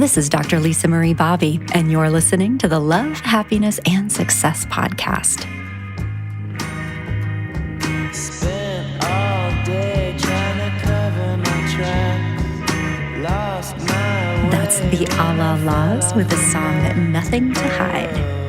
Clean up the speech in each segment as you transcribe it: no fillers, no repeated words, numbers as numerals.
This is Dr. Lisa Marie Bobby, and you're listening to the Love, Happiness, and Success podcast. Spent all day trying to cover my tracks. Lost my way. That's the A La Las with the song Nothing to Hide.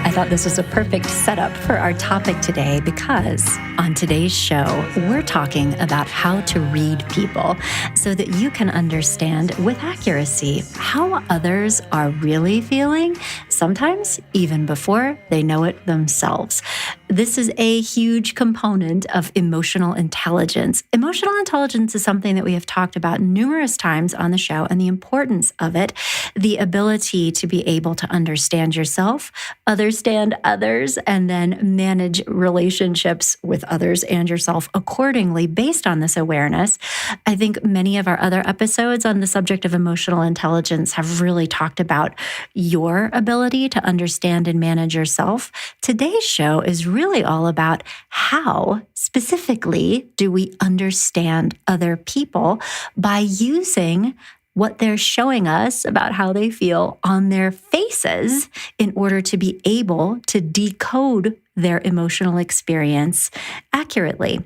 I thought this was a perfect setup for our topic today because on today's show, we're talking about how to read people so that you can understand with accuracy how others are really feeling, sometimes even before they know it themselves. This is a huge component of emotional intelligence. Emotional intelligence is something that we have talked about numerous times on the show, and the importance of it, the ability to be able to understand yourself, understand others, and then manage relationships with others and yourself accordingly based on this awareness. I think many of our other episodes on the subject of emotional intelligence have really talked about your ability to understand and manage yourself. Today's show is really all about how specifically do we understand other people by using what they're showing us about how they feel on their faces in order to be able to decode their emotional experience accurately.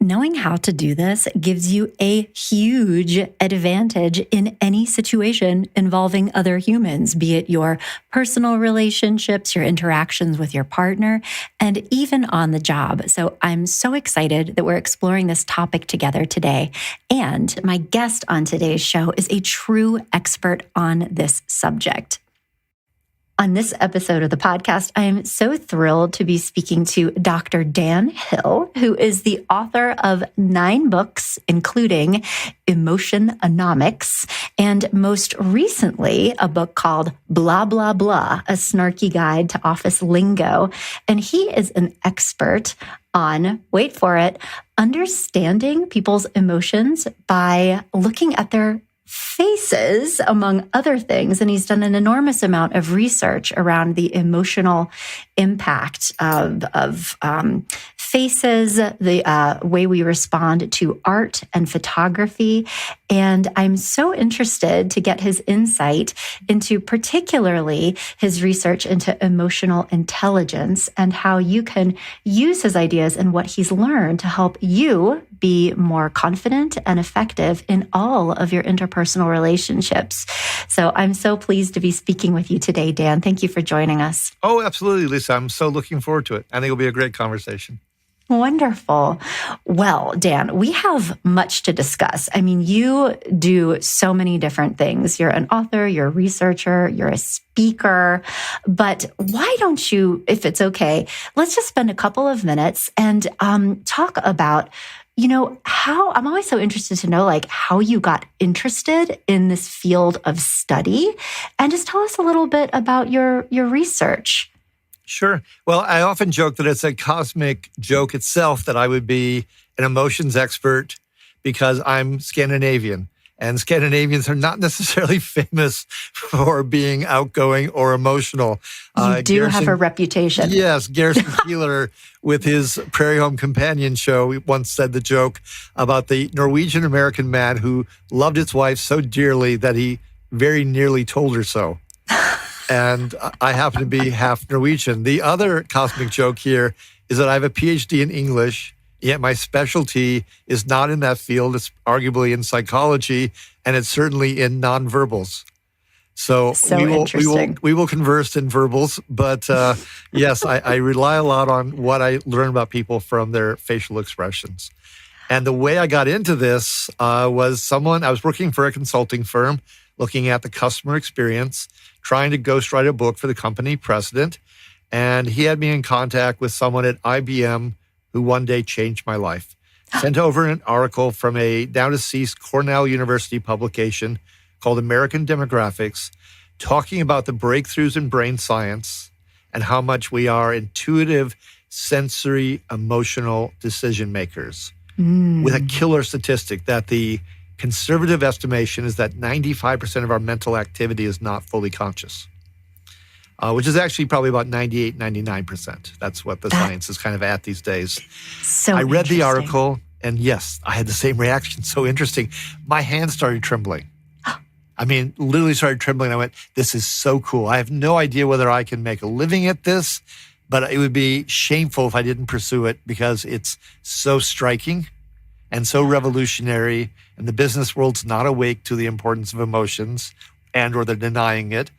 Knowing how to do this gives you a huge advantage in any situation involving other humans, be it your personal relationships, your interactions with your partner, and even on the job. So I'm so excited that we're exploring this topic together today. And my guest on today's show is a true expert on this subject. On this episode of the podcast, I am so thrilled to be speaking to Dr. Dan Hill, who is the author of 9 books, including Emotiononomics, and most recently, a book called Blah, Blah, Blah, a snarky guide to office lingo. And he is an expert on, wait for it, understanding people's emotions by looking at their faces, among other things. And he's done an enormous amount of research around the emotional impact of faces, the way we respond to art and photography. And I'm so interested to get his insight into particularly his research into emotional intelligence and how you can use his ideas and what he's learned to help you be more confident and effective in all of your interpersonal relationships. So I'm so pleased to be speaking with you today, Dan. Thank you for joining us. Oh, absolutely, Lisa. I'm so looking forward to it. I think it'll be a great conversation. Wonderful. Well, Dan, we have much to discuss. I mean, you do so many different things. You're an author, you're a researcher, you're a speaker. But why don't you, if it's okay, let's just spend a couple of minutes and talk about how I'm always so interested to know, how you got interested in this field of study, and just tell us a little bit about your research. Sure. Well, I often joke that it's a cosmic joke itself that I would be an emotions expert because I'm Scandinavian. And Scandinavians are not necessarily famous for being outgoing or emotional. You do have a reputation. Yes. Garrison Keillor, with his Prairie Home Companion show, once said the joke about the Norwegian-American man who loved his wife so dearly that he very nearly told her so. And I happen to be half Norwegian. The other cosmic joke here is that I have a PhD in English, yet my specialty is not in that field. It's arguably in psychology, and it's certainly in nonverbals. So we will converse in verbals, but yes, I rely a lot on what I learn about people from their facial expressions. And the way I got into this I was working for a consulting firm, looking at the customer experience, trying to ghostwrite a book for the company president. And he had me in contact with someone at IBM who one day changed my life. Sent over an article from a now-deceased Cornell University publication called American Demographics, talking about the breakthroughs in brain science and how much we are intuitive, sensory, emotional decision makers. With a killer statistic that the conservative estimation is that 95% of our mental activity is not fully conscious, which is actually probably about 98, 99%. That's what the science is kind of at these days. So I read the article, and yes, I had the same reaction. So interesting. My hands started trembling. I mean, literally started trembling. I went, this is so cool. I have no idea whether I can make a living at this, but it would be shameful if I didn't pursue it because it's so striking and so revolutionary. And the business world's not awake to the importance of emotions or they're denying it.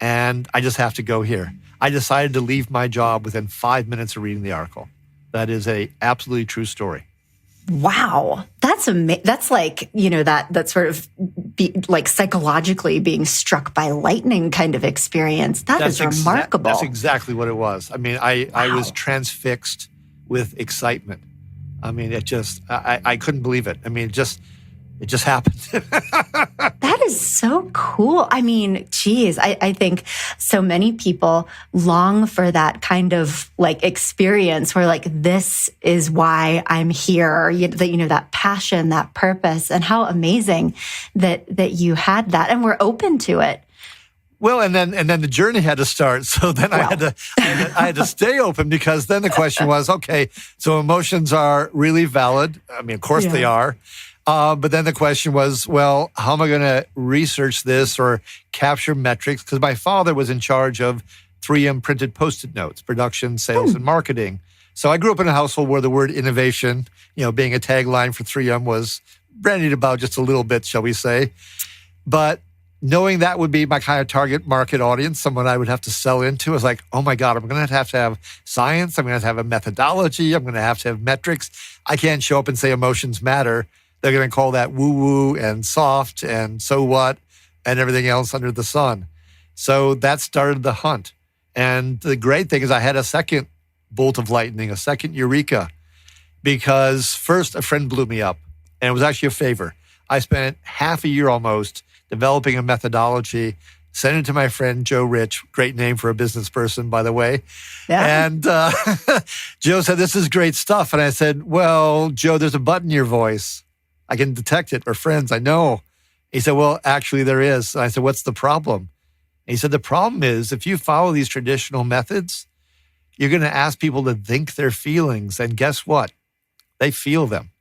And I just have to go here. I decided to leave my job within 5 minutes of reading the article. That is a absolutely true story. Wow. That's that's like, that sort of like psychologically being struck by lightning kind of experience. That's remarkable. That's exactly what it was. I mean, I was transfixed with excitement. I mean, I couldn't believe it. I mean, it just happened. That is so cool. I mean, geez, I think so many people long for that kind of like experience where like, this is why I'm here, that passion, that purpose, and how amazing that you had that and were open to it. Well, and then the journey had to start. So then I had to stay open because then the question was, okay, so emotions are really valid. I mean, of course they are. But then the question was, well, how am I going to research this or capture metrics? Because my father was in charge of 3M printed Post-it notes, production, sales, and marketing. So I grew up in a household where the word innovation, being a tagline for 3M was brandied about just a little bit, shall we say. But knowing that would be my kind of target market audience, someone I would have to sell into, I was like, oh my God, I'm going to have science. I'm going to have a methodology. I'm going to have metrics. I can't show up and say emotions matter. They're going to call that woo-woo and soft and so what and everything else under the sun. So that started the hunt. And the great thing is I had a second bolt of lightning, a second eureka, because first a friend blew me up, and it was actually a favor. I spent half a year almost developing a methodology, sent it to my friend Joe Rich, great name for a business person, by the way. Yeah. And Joe said, this is great stuff. And I said, well, Joe, there's a button in your voice. I can detect it. We're friends. I know. He said, well, actually there is. And I said, what's the problem? And he said, the problem is if you follow these traditional methods, you're going to ask people to think their feelings. And guess what? They feel them.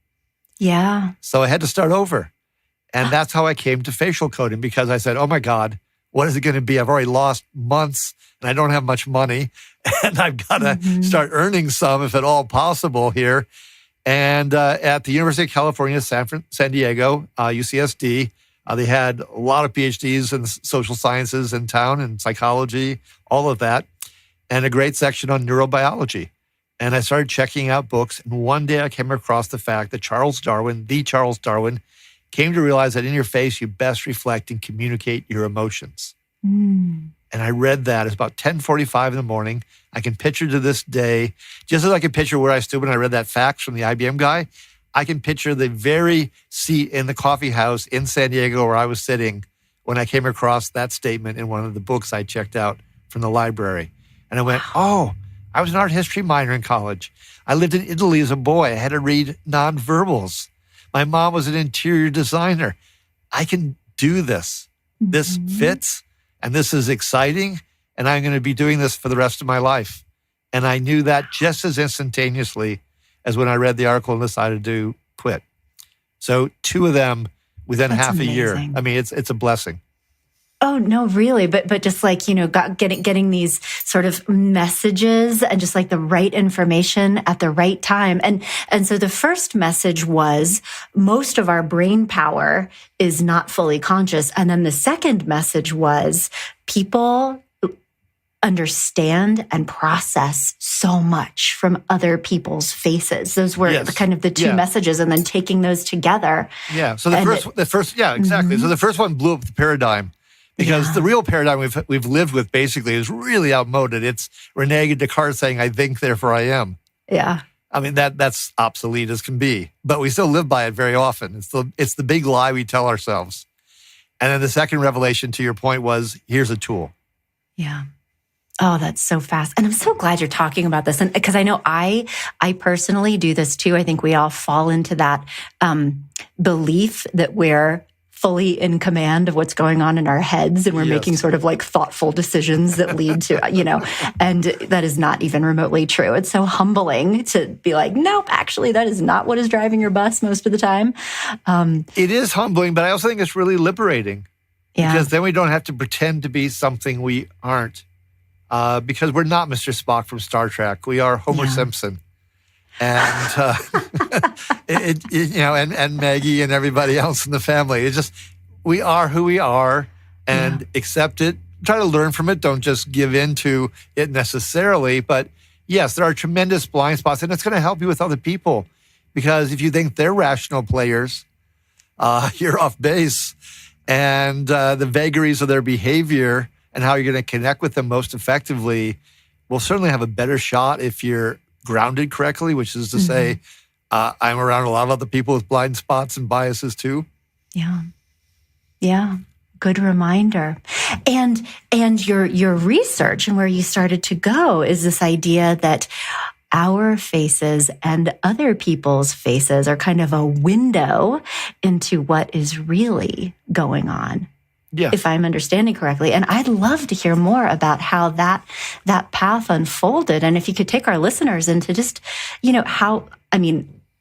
Yeah. So I had to start over. And that's how I came to facial coding, because I said, oh my God, what is it going to be? I've already lost months and I don't have much money. And I've got to start earning some, if at all possible here. And at the University of California, San Diego, UCSD, they had a lot of PhDs in social sciences in town and psychology, all of that, and a great section on neurobiology. And I started checking out books. And one day I came across the fact that Charles Darwin, came to realize that in your face, you best reflect and communicate your emotions. And I read that. It's about 10:45 in the morning. I can picture to this day, just as I can picture where I stood when I read that fax from the IBM guy, I can picture the very seat in the coffee house in San Diego where I was sitting when I came across that statement in one of the books I checked out from the library. And I went, oh, I was an art history minor in college. I lived in Italy as a boy. I had to read nonverbals. My mom was an interior designer. I can do this. This fits. And this is exciting, and I'm going to be doing this for the rest of my life. And I knew that just as instantaneously as when I read the article and decided to quit. So 2 of them within half a year. I mean, it's a blessing. Oh, no, really. But just like, getting these sort of messages and just like the right information at the right time. And so the first message was most of our brain power is not fully conscious. And then the second message was people understand and process so much from other people's faces. Those were kind of the 2 messages, and then taking those together. Yeah. So the first, exactly. So the first one blew up the paradigm. Because the real paradigm we've lived with basically is really outmoded. It's Rene Descartes saying, I think, therefore I am. Yeah. I mean, that's obsolete as can be. But we still live by it very often. It's the big lie we tell ourselves. And then the second revelation, to your point, was here's a tool. Yeah. Oh, that's so fast. And I'm so glad you're talking about this. And because I know I personally do this too. I think we all fall into that belief that we're fully in command of what's going on in our heads, and we're making sort of like thoughtful decisions that lead to, and that is not even remotely true. It's so humbling to be like, nope, actually, that is not what is driving your bus most of the time. It is humbling, but I also think it's really liberating. Yeah. Because then we don't have to pretend to be something we aren't. Because we're not Mr. Spock from Star Trek. We are Homer Simpson. And, and Maggie and everybody else in the family. It's just, we are who we are and accept it. Try to learn from it. Don't just give in to it necessarily. But yes, there are tremendous blind spots, and it's going to help you with other people. Because if you think they're rational players, you're off base. And the vagaries of their behavior and how you're going to connect with them most effectively will certainly have a better shot if you're grounded correctly, which is to say, I'm around a lot of other people with blind spots and biases too. Yeah. Yeah. Good reminder. And your research and where you started to go is this idea that our faces and other people's faces are kind of a window into what is really going on. Yeah. If I'm understanding correctly. And I'd love to hear more about how that path unfolded. And if you could take our listeners into just,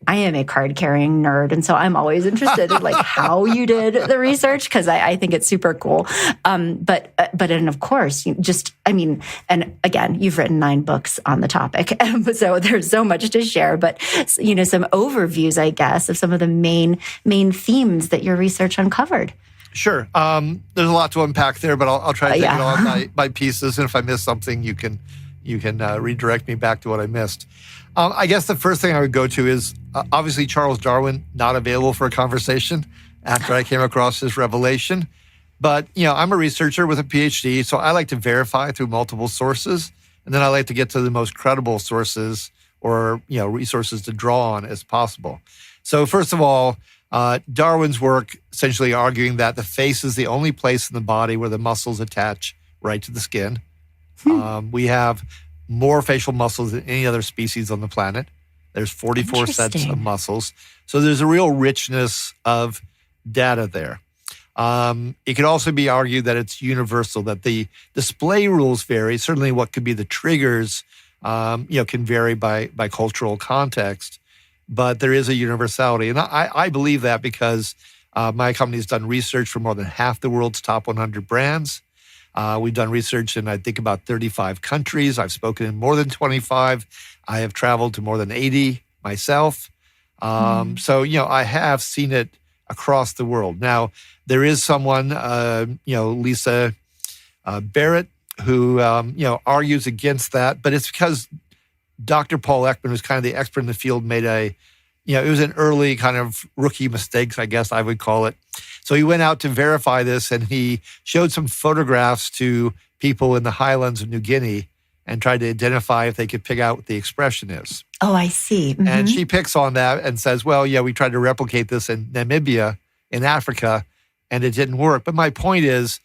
I am a card-carrying nerd, and so I'm always interested in how you did the research, because I think it's super cool. But of course, and again, you've written 9 books on the topic, so there's so much to share. But some overviews, I guess, of some of the main themes that your research uncovered. Sure. There's a lot to unpack there, but I'll try to take it all by pieces. And if I miss something, you can redirect me back to what I missed. I guess the first thing I would go to is obviously Charles Darwin, not available for a conversation after I came across his revelation. But, I'm a researcher with a PhD, so I like to verify through multiple sources. And then I like to get to the most credible sources or, resources to draw on as possible. So first of all, Darwin's work essentially arguing that the face is the only place in the body where the muscles attach right to the skin. We have more facial muscles than any other species on the planet. There's 44 sets of muscles. So there's a real richness of data there. It could also be argued that it's universal, that the display rules vary. Certainly what could be the triggers, can vary by cultural context. But there is a universality. And I believe that because my company has done research for more than half the world's top 100 brands. We've done research in, I think, about 35 countries. I've spoken in more than 25. I have traveled to more than 80 myself. So, I have seen it across the world. Now, there is someone, Lisa Barrett, who, argues against that. But it's because Dr. Paul Ekman, who's kind of the expert in the field, made it was an early kind of rookie mistakes, I guess I would call it. So he went out to verify this, and he showed some photographs to people in the highlands of New Guinea and tried to identify if they could pick out what the expression is. Oh, I see. Mm-hmm. And she picks on that and says, well, we tried to replicate this in Namibia, in Africa, and it didn't work. But my point is,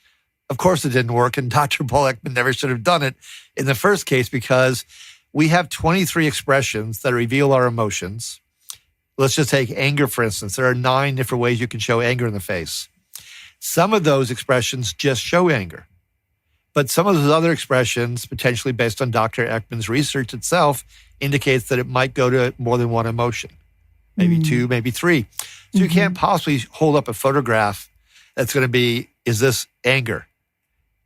of course it didn't work, and Dr. Paul Ekman never should have done it in the first case, because we have 23 expressions that reveal our emotions. Let's just take anger, for instance. There are 9 different ways you can show anger in the face. Some of those expressions just show anger. But some of those other expressions, potentially based on Dr. Ekman's research itself, indicates that it might go to more than one emotion, maybe 2, maybe 3. So you can't possibly hold up a photograph that's going to be, is this anger?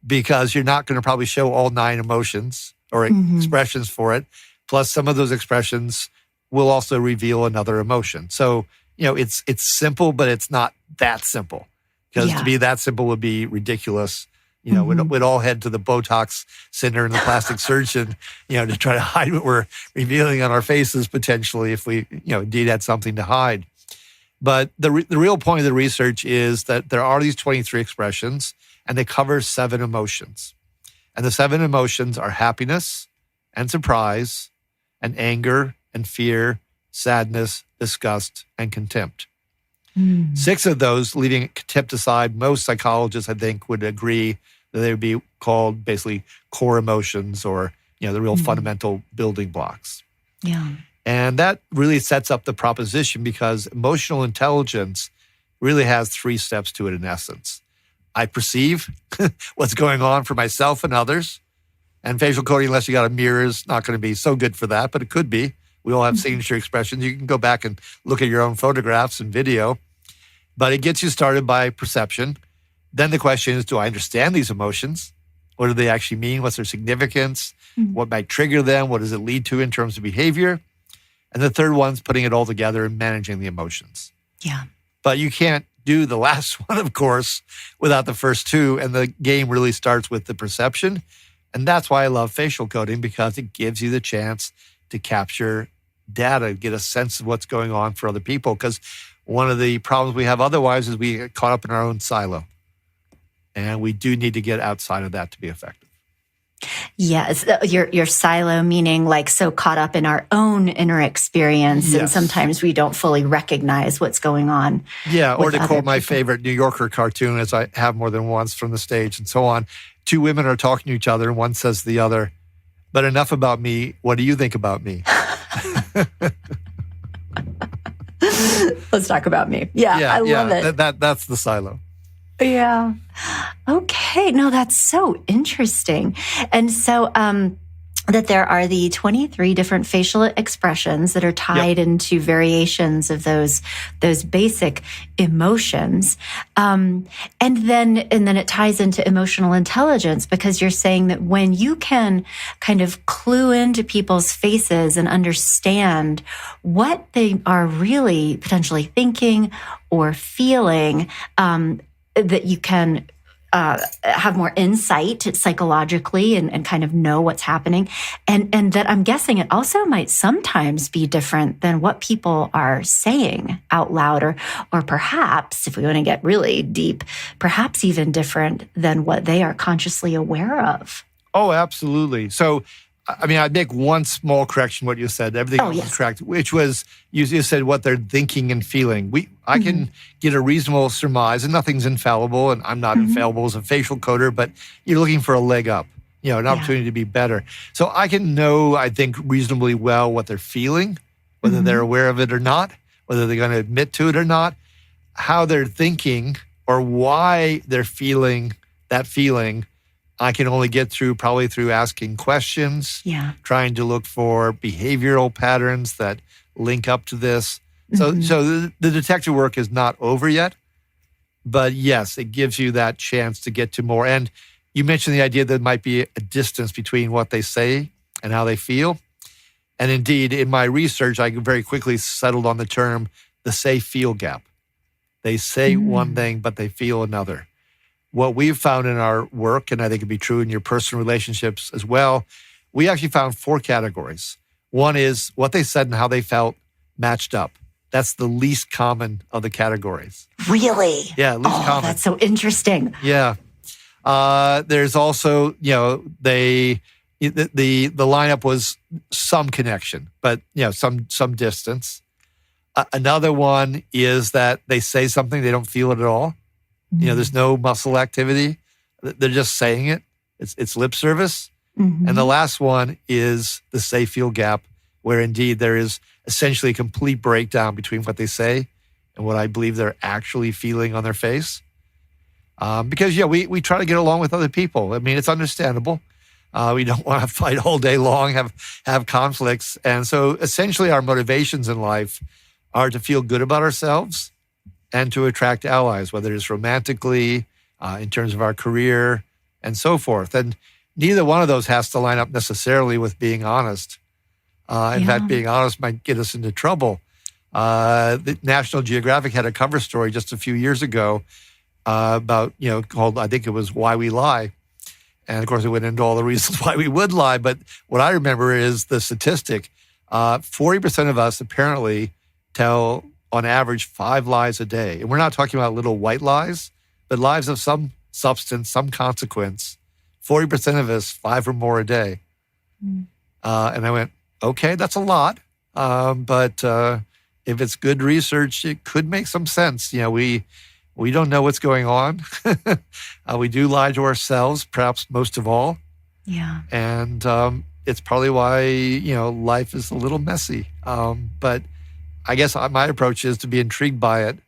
Because you're not going to probably show all 9 emotions or expressions for it. Plus, some of those expressions will also reveal another emotion. So, it's simple, but it's not that simple. Because to be that simple would be ridiculous. We'd all head to the Botox center and the plastic surgeon, to try to hide what we're revealing on our faces potentially if we, indeed had something to hide. But the real point of the research is that there are these 23 expressions, and they cover 7 emotions. And the 7 emotions are happiness and surprise and anger and fear, sadness, disgust, and contempt. 6 of those, leaving contempt aside, most psychologists, I think, would agree that they would be called basically core emotions or, the real fundamental building blocks. Yeah. And that really sets up the proposition because emotional intelligence really has 3 steps to it in essence. I perceive what's going on for myself and others. And facial coding, unless you got a mirror, is not going to be so good for that, but it could be. We all have signature expressions. You can go back and look at your own photographs and video. But it gets you started by perception. Then the question is, do I understand these emotions? What do they actually mean? What's their significance? What might trigger them? What does it lead to in terms of behavior? And the third one's putting it all together and managing the emotions. Yeah. But you can't do the last one, of course, without the first two. And the game really starts with the perception. And that's why I love facial coding, because it gives you the chance to capture data, get a sense of what's going on for other people. Because one of the problems we have otherwise is we get caught up in our own silo. And we do need to get outside of that to be effective. Yes, your silo, meaning like so caught up in our own inner experience, and sometimes we don't fully recognize what's going on. Yeah, or to quote my favorite New Yorker cartoon, as I have more than once from the stage and so on, two women are talking to each other and one says to the other, "But enough about me, what do you think about me?" Let's talk about me. Yeah, I love it. That's the silo. Yeah. Okay. No, that's so interesting. And so, that there are the 23 different facial expressions that are tied into variations of those basic emotions. And then it ties into emotional intelligence, because you're saying that when you can kind of clue into people's faces and understand what they are really potentially thinking or feeling, that you can have more insight psychologically and kind of know what's happening. And that I'm guessing it also might sometimes be different than what people are saying out loud, or perhaps, if we want to get really deep, perhaps even different than what they are consciously aware of. Oh, absolutely. So, I mean, I'd make one small correction what you said. Everything else is correct, which was you said what they're thinking and feeling. I can get a reasonable surmise, and nothing's infallible, and I'm not infallible as a facial coder, but you're looking for a leg up, an opportunity to be better. So I can know, I think, reasonably well what they're feeling, whether they're aware of it or not, whether they're going to admit to it or not, how they're thinking or why they're feeling that feeling. I can only get probably through asking questions, trying to look for behavioral patterns that link up to this. So the detective work is not over yet, but yes, it gives you that chance to get to more. And you mentioned the idea that there might be a distance between what they say and how they feel. And indeed, in my research, I very quickly settled on the term, the say-feel gap. They say one thing, but they feel another. What we've found in our work, and I think it'd be true in your personal relationships as well, we actually found 4 categories. One is what they said and how they felt matched up. That's the least common of the categories. Really? Yeah, least common. That's so interesting. Yeah. There's also, the lineup was some connection, but some distance. Another one is that they say something, they don't feel it at all. There's no muscle activity. They're just saying it. It's lip service. And the last one is the say-feel gap, where indeed there is essentially a complete breakdown between what they say and what I believe they're actually feeling on their face. Because, we try to get along with other people. I mean, it's understandable. We don't want to fight all day long, have conflicts. And so essentially our motivations in life are to feel good about ourselves and to attract allies, whether it's romantically, in terms of our career, and so forth. And neither one of those has to line up necessarily with being honest. In fact, being honest might get us into trouble. The National Geographic had a cover story just a few years ago about, called, I think it was Why We Lie. And of course, it went into all the reasons why we would lie. But what I remember is the statistic. 40% of us apparently tell, on average, 5 lies a day. And we're not talking about little white lies, but lies of some substance, some consequence. 40% of us, 5 or more a day. And I went, okay, that's a lot. But if it's good research, it could make some sense. We don't know what's going on. We do lie to ourselves, perhaps most of all. Yeah. And it's probably why, life is a little messy. But I guess my approach is to be intrigued by it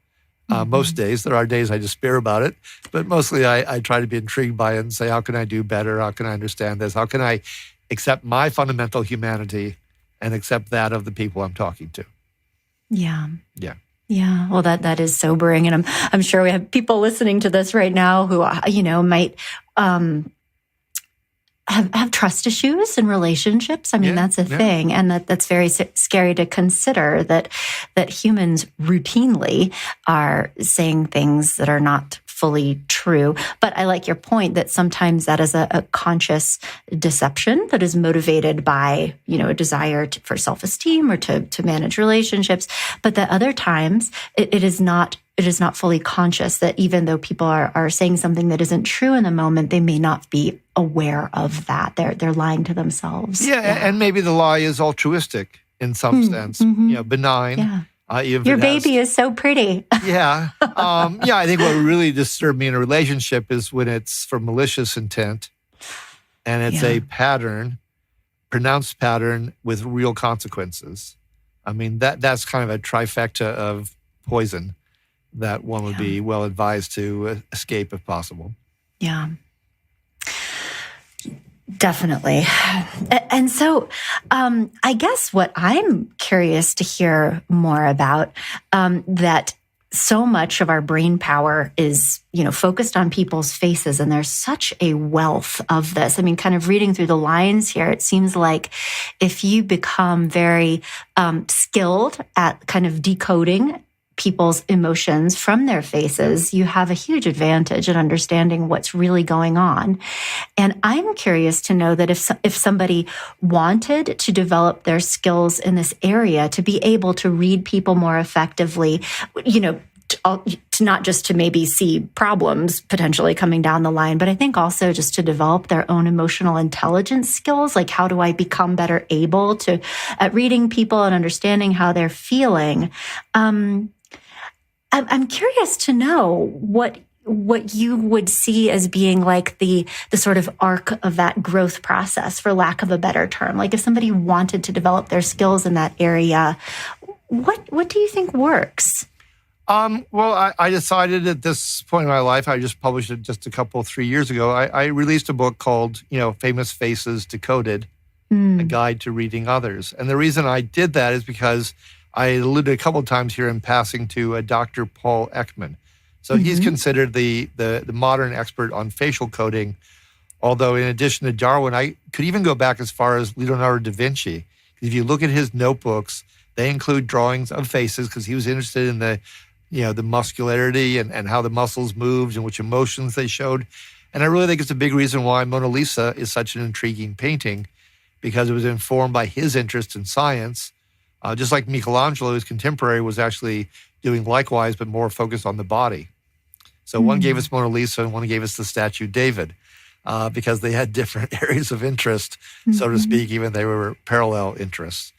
most days. There are days I despair about it, but mostly I try to be intrigued by it and say, how can I do better? How can I understand this? How can I accept my fundamental humanity and accept that of the people I'm talking to? Yeah. Yeah. Yeah, well, that is sobering, and I'm sure we have people listening to this right now who might have trust issues in relationships. I mean, that's a thing, and that's very scary to consider that humans routinely are saying things that are not fully true. But I like your point that sometimes that is a conscious deception that is motivated by, a desire for self-esteem or to manage relationships. But that other times it is not fully conscious, that even though people are saying something that isn't true in the moment, they may not be aware of that. They're lying to themselves. Yeah, and maybe the lie is altruistic in some sense, benign. Yeah. Your baby is so pretty. Yeah. I think what really disturbed me in a relationship is when it's for malicious intent and it's a pattern, pronounced pattern with real consequences. I mean, that's kind of a trifecta of poison that one would be well advised to escape if possible. Yeah. Definitely. And so I guess what I'm curious to hear more about, that so much of our brain power is, focused on people's faces, and there's such a wealth of this. I mean, kind of reading through the lines here, it seems like if you become very skilled at kind of decoding people's emotions from their faces, you have a huge advantage in understanding what's really going on. And I'm curious to know that if somebody wanted to develop their skills in this area, to be able to read people more effectively, to not just to maybe see problems potentially coming down the line, but I think also just to develop their own emotional intelligence skills. Like, how do I become better able to at reading people and understanding how they're feeling? I'm curious to know what you would see as being like the sort of arc of that growth process, for lack of a better term. Like, if somebody wanted to develop their skills in that area, what do you think works? Well, I decided at this point in my life, I just published it just 3 years ago. I released a book called, Famous Faces Decoded, A Guide to Reading Others. And the reason I did that is because I alluded a couple of times here in passing to Dr. Paul Ekman. So he's considered the modern expert on facial coding, although in addition to Darwin, I could even go back as far as Leonardo Da Vinci. If you look at his notebooks, they include drawings of faces because he was interested in the muscularity and how the muscles moved and which emotions they showed. And I really think it's a big reason why Mona Lisa is such an intriguing painting, because it was informed by his interest in science. Just like Michelangelo, his contemporary, was actually doing likewise, but more focused on the body. So one gave us Mona Lisa and one gave us the statue David, because they had different areas of interest, so to speak, even they were parallel interests.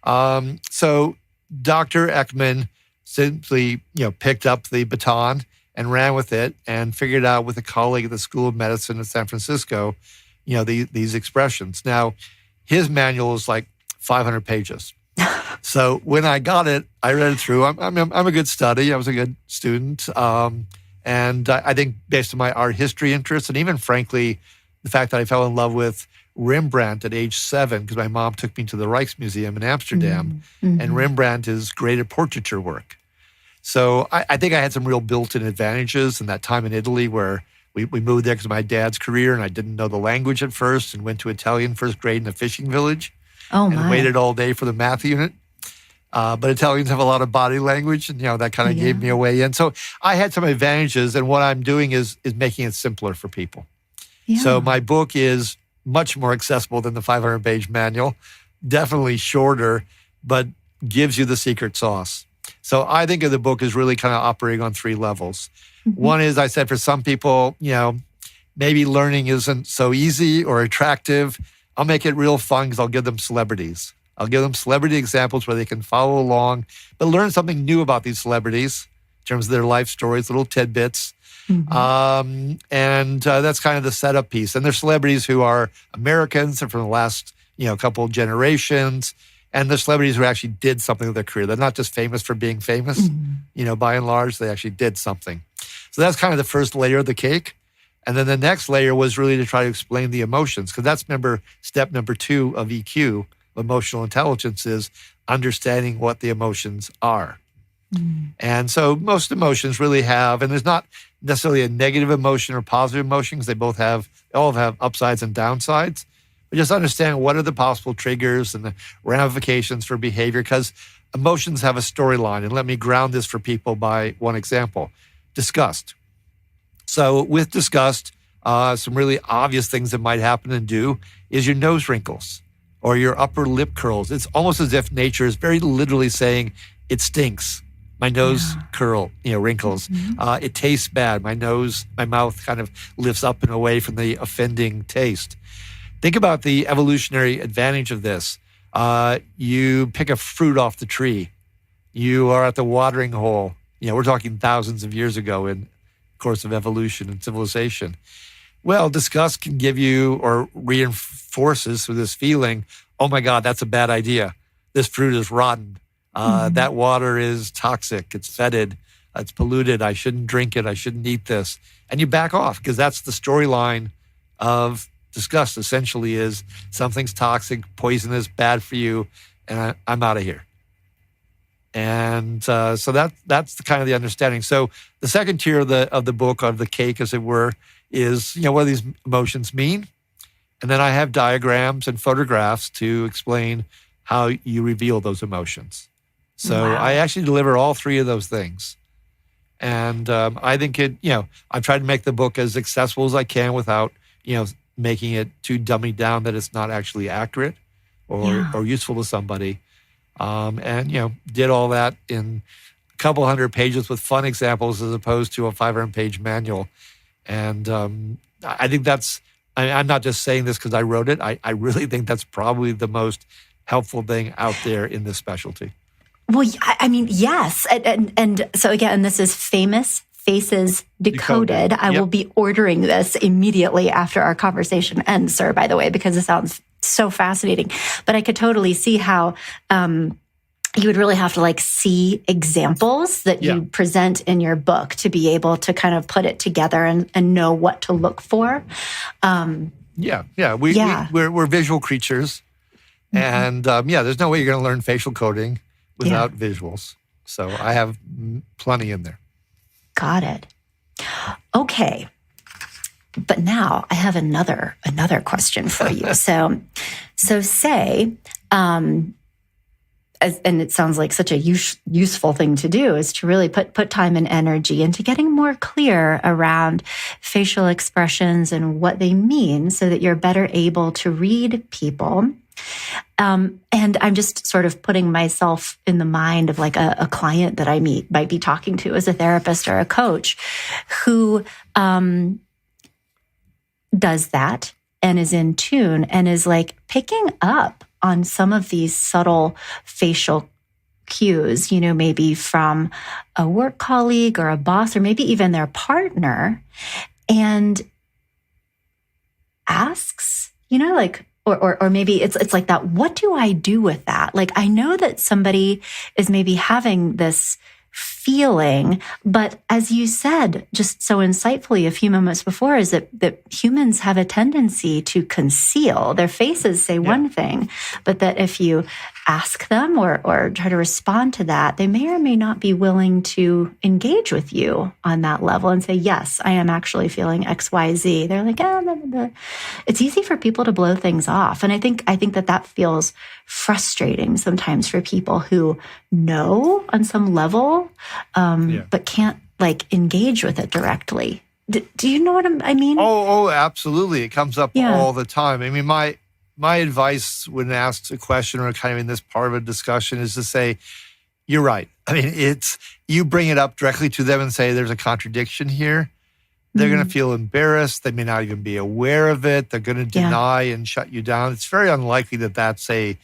So Dr. Ekman simply, picked up the baton and ran with it and figured out with a colleague at the School of Medicine in San Francisco, these expressions. Now, his manual is like 500 pages. So when I got it, I read it through. I'm a good study. I was a good student. And I think based on my art history interests, and even frankly, the fact that I fell in love with Rembrandt at age 7, because my mom took me to the Rijksmuseum in Amsterdam, and Rembrandt is great at portraiture work. So I think I had some real built-in advantages in that time in Italy where we moved there because of my dad's career, and I didn't know the language at first and went to Italian first grade in a fishing village and waited all day for the math unit. But Italians have a lot of body language, and that kind of gave me a way in. So I had some advantages, and what I'm doing is making it simpler for people. Yeah. So my book is much more accessible than the 500-page manual, definitely shorter, but gives you the secret sauce. So I think of the book as really kind of operating on 3 levels. One is, I said, for some people, maybe learning isn't so easy or attractive. I'll make it real fun because I'll give them celebrities. I'll give them celebrity examples where they can follow along, but learn something new about these celebrities in terms of their life stories, little tidbits. And that's kind of the setup piece. And they're celebrities who are Americans and from the last, couple of generations. And the celebrities who actually did something with their career. They're not just famous for being famous. By and large, they actually did something. So that's kind of the first layer of the cake. And then the next layer was really to try to explain the emotions, because that's step number 2 of EQ, emotional intelligence, is understanding what the emotions are. And so most emotions really have, and there's not necessarily a negative emotion or positive emotions. They all have upsides and downsides. But just understand what are the possible triggers and the ramifications for behavior, because emotions have a storyline. And let me ground this for people by one example: disgust. So with disgust, some really obvious things that might happen and do is your nose wrinkles or your upper lip curls. It's almost as if nature is very literally saying, it stinks. My nose wrinkles. It tastes bad. My mouth kind of lifts up and away from the offending taste. Think about the evolutionary advantage of this. You pick a fruit off the tree. You are at the watering hole. We're talking thousands of years ago in the course of evolution and civilization. Well, disgust can give you or reinforces through this feeling, oh my God, that's a bad idea. This fruit is rotten. That water is toxic. It's fetid. It's polluted. I shouldn't drink it. I shouldn't eat this. And you back off because that's the storyline of disgust. Essentially is something's toxic, poisonous, bad for you, and I'm out of here. And so that's the kind of the understanding. So the second tier of the book, of the cake, as it were, is what do these emotions mean? And then I have diagrams and photographs to explain how you reveal those emotions. So I actually deliver all three of those things. And I think I've tried to make the book as accessible as I can without, making it too dummied down that it's not actually accurate or useful to somebody. And did all that in a couple hundred pages with fun examples as opposed to a 500-page manual. And I think I'm not just saying this because I wrote it. I really think that's probably the most helpful thing out there in this specialty. Well, I mean, yes. And so again, this is Famous Faces Decoded. I will be ordering this immediately after our conversation ends, sir, by the way, because it sounds so fascinating. But I could totally see how you would really have to see exampls that you present in your book to be able to kind of put it together and know what to look for. We're visual creatures. And there's no way you're going to learn facial coding without visuals. So I have plenty in there. Got it. Okay. But now I have another question for you. So say, and it sounds like such a useful thing to do, is to really put time and energy into getting more clear around facial expressions and what they mean so that you're better able to read people. And I'm just sort of putting myself in the mind of a client that I might be talking to as a therapist or a coach who does that and is in tune and is picking up on some of these subtle facial cues, maybe from a work colleague or a boss or maybe even their partner, and asks, or maybe it's like that, what do I do with that? I know that somebody is maybe having this feeling, but as you said, just so insightfully a few moments before, is that humans have a tendency to conceal. Their faces say one thing, but that if you ask them or try to respond to that, they may or may not be willing to engage with you on that level and say, yes, I am actually feeling X, Y, Z. They're like, it's easy for people to blow things off. And I think that feels frustrating sometimes for people who know on some level, but can't engage with it directly. Do you know what I mean? Oh, absolutely. It comes up all the time. I mean, my advice when asked a question or kind of in this part of a discussion is to say, you're right. I mean, you bring it up directly to them and say, there's a contradiction here. They're going to feel embarrassed. They may not even be aware of it. They're going to deny and shut you down. It's very unlikely that that's a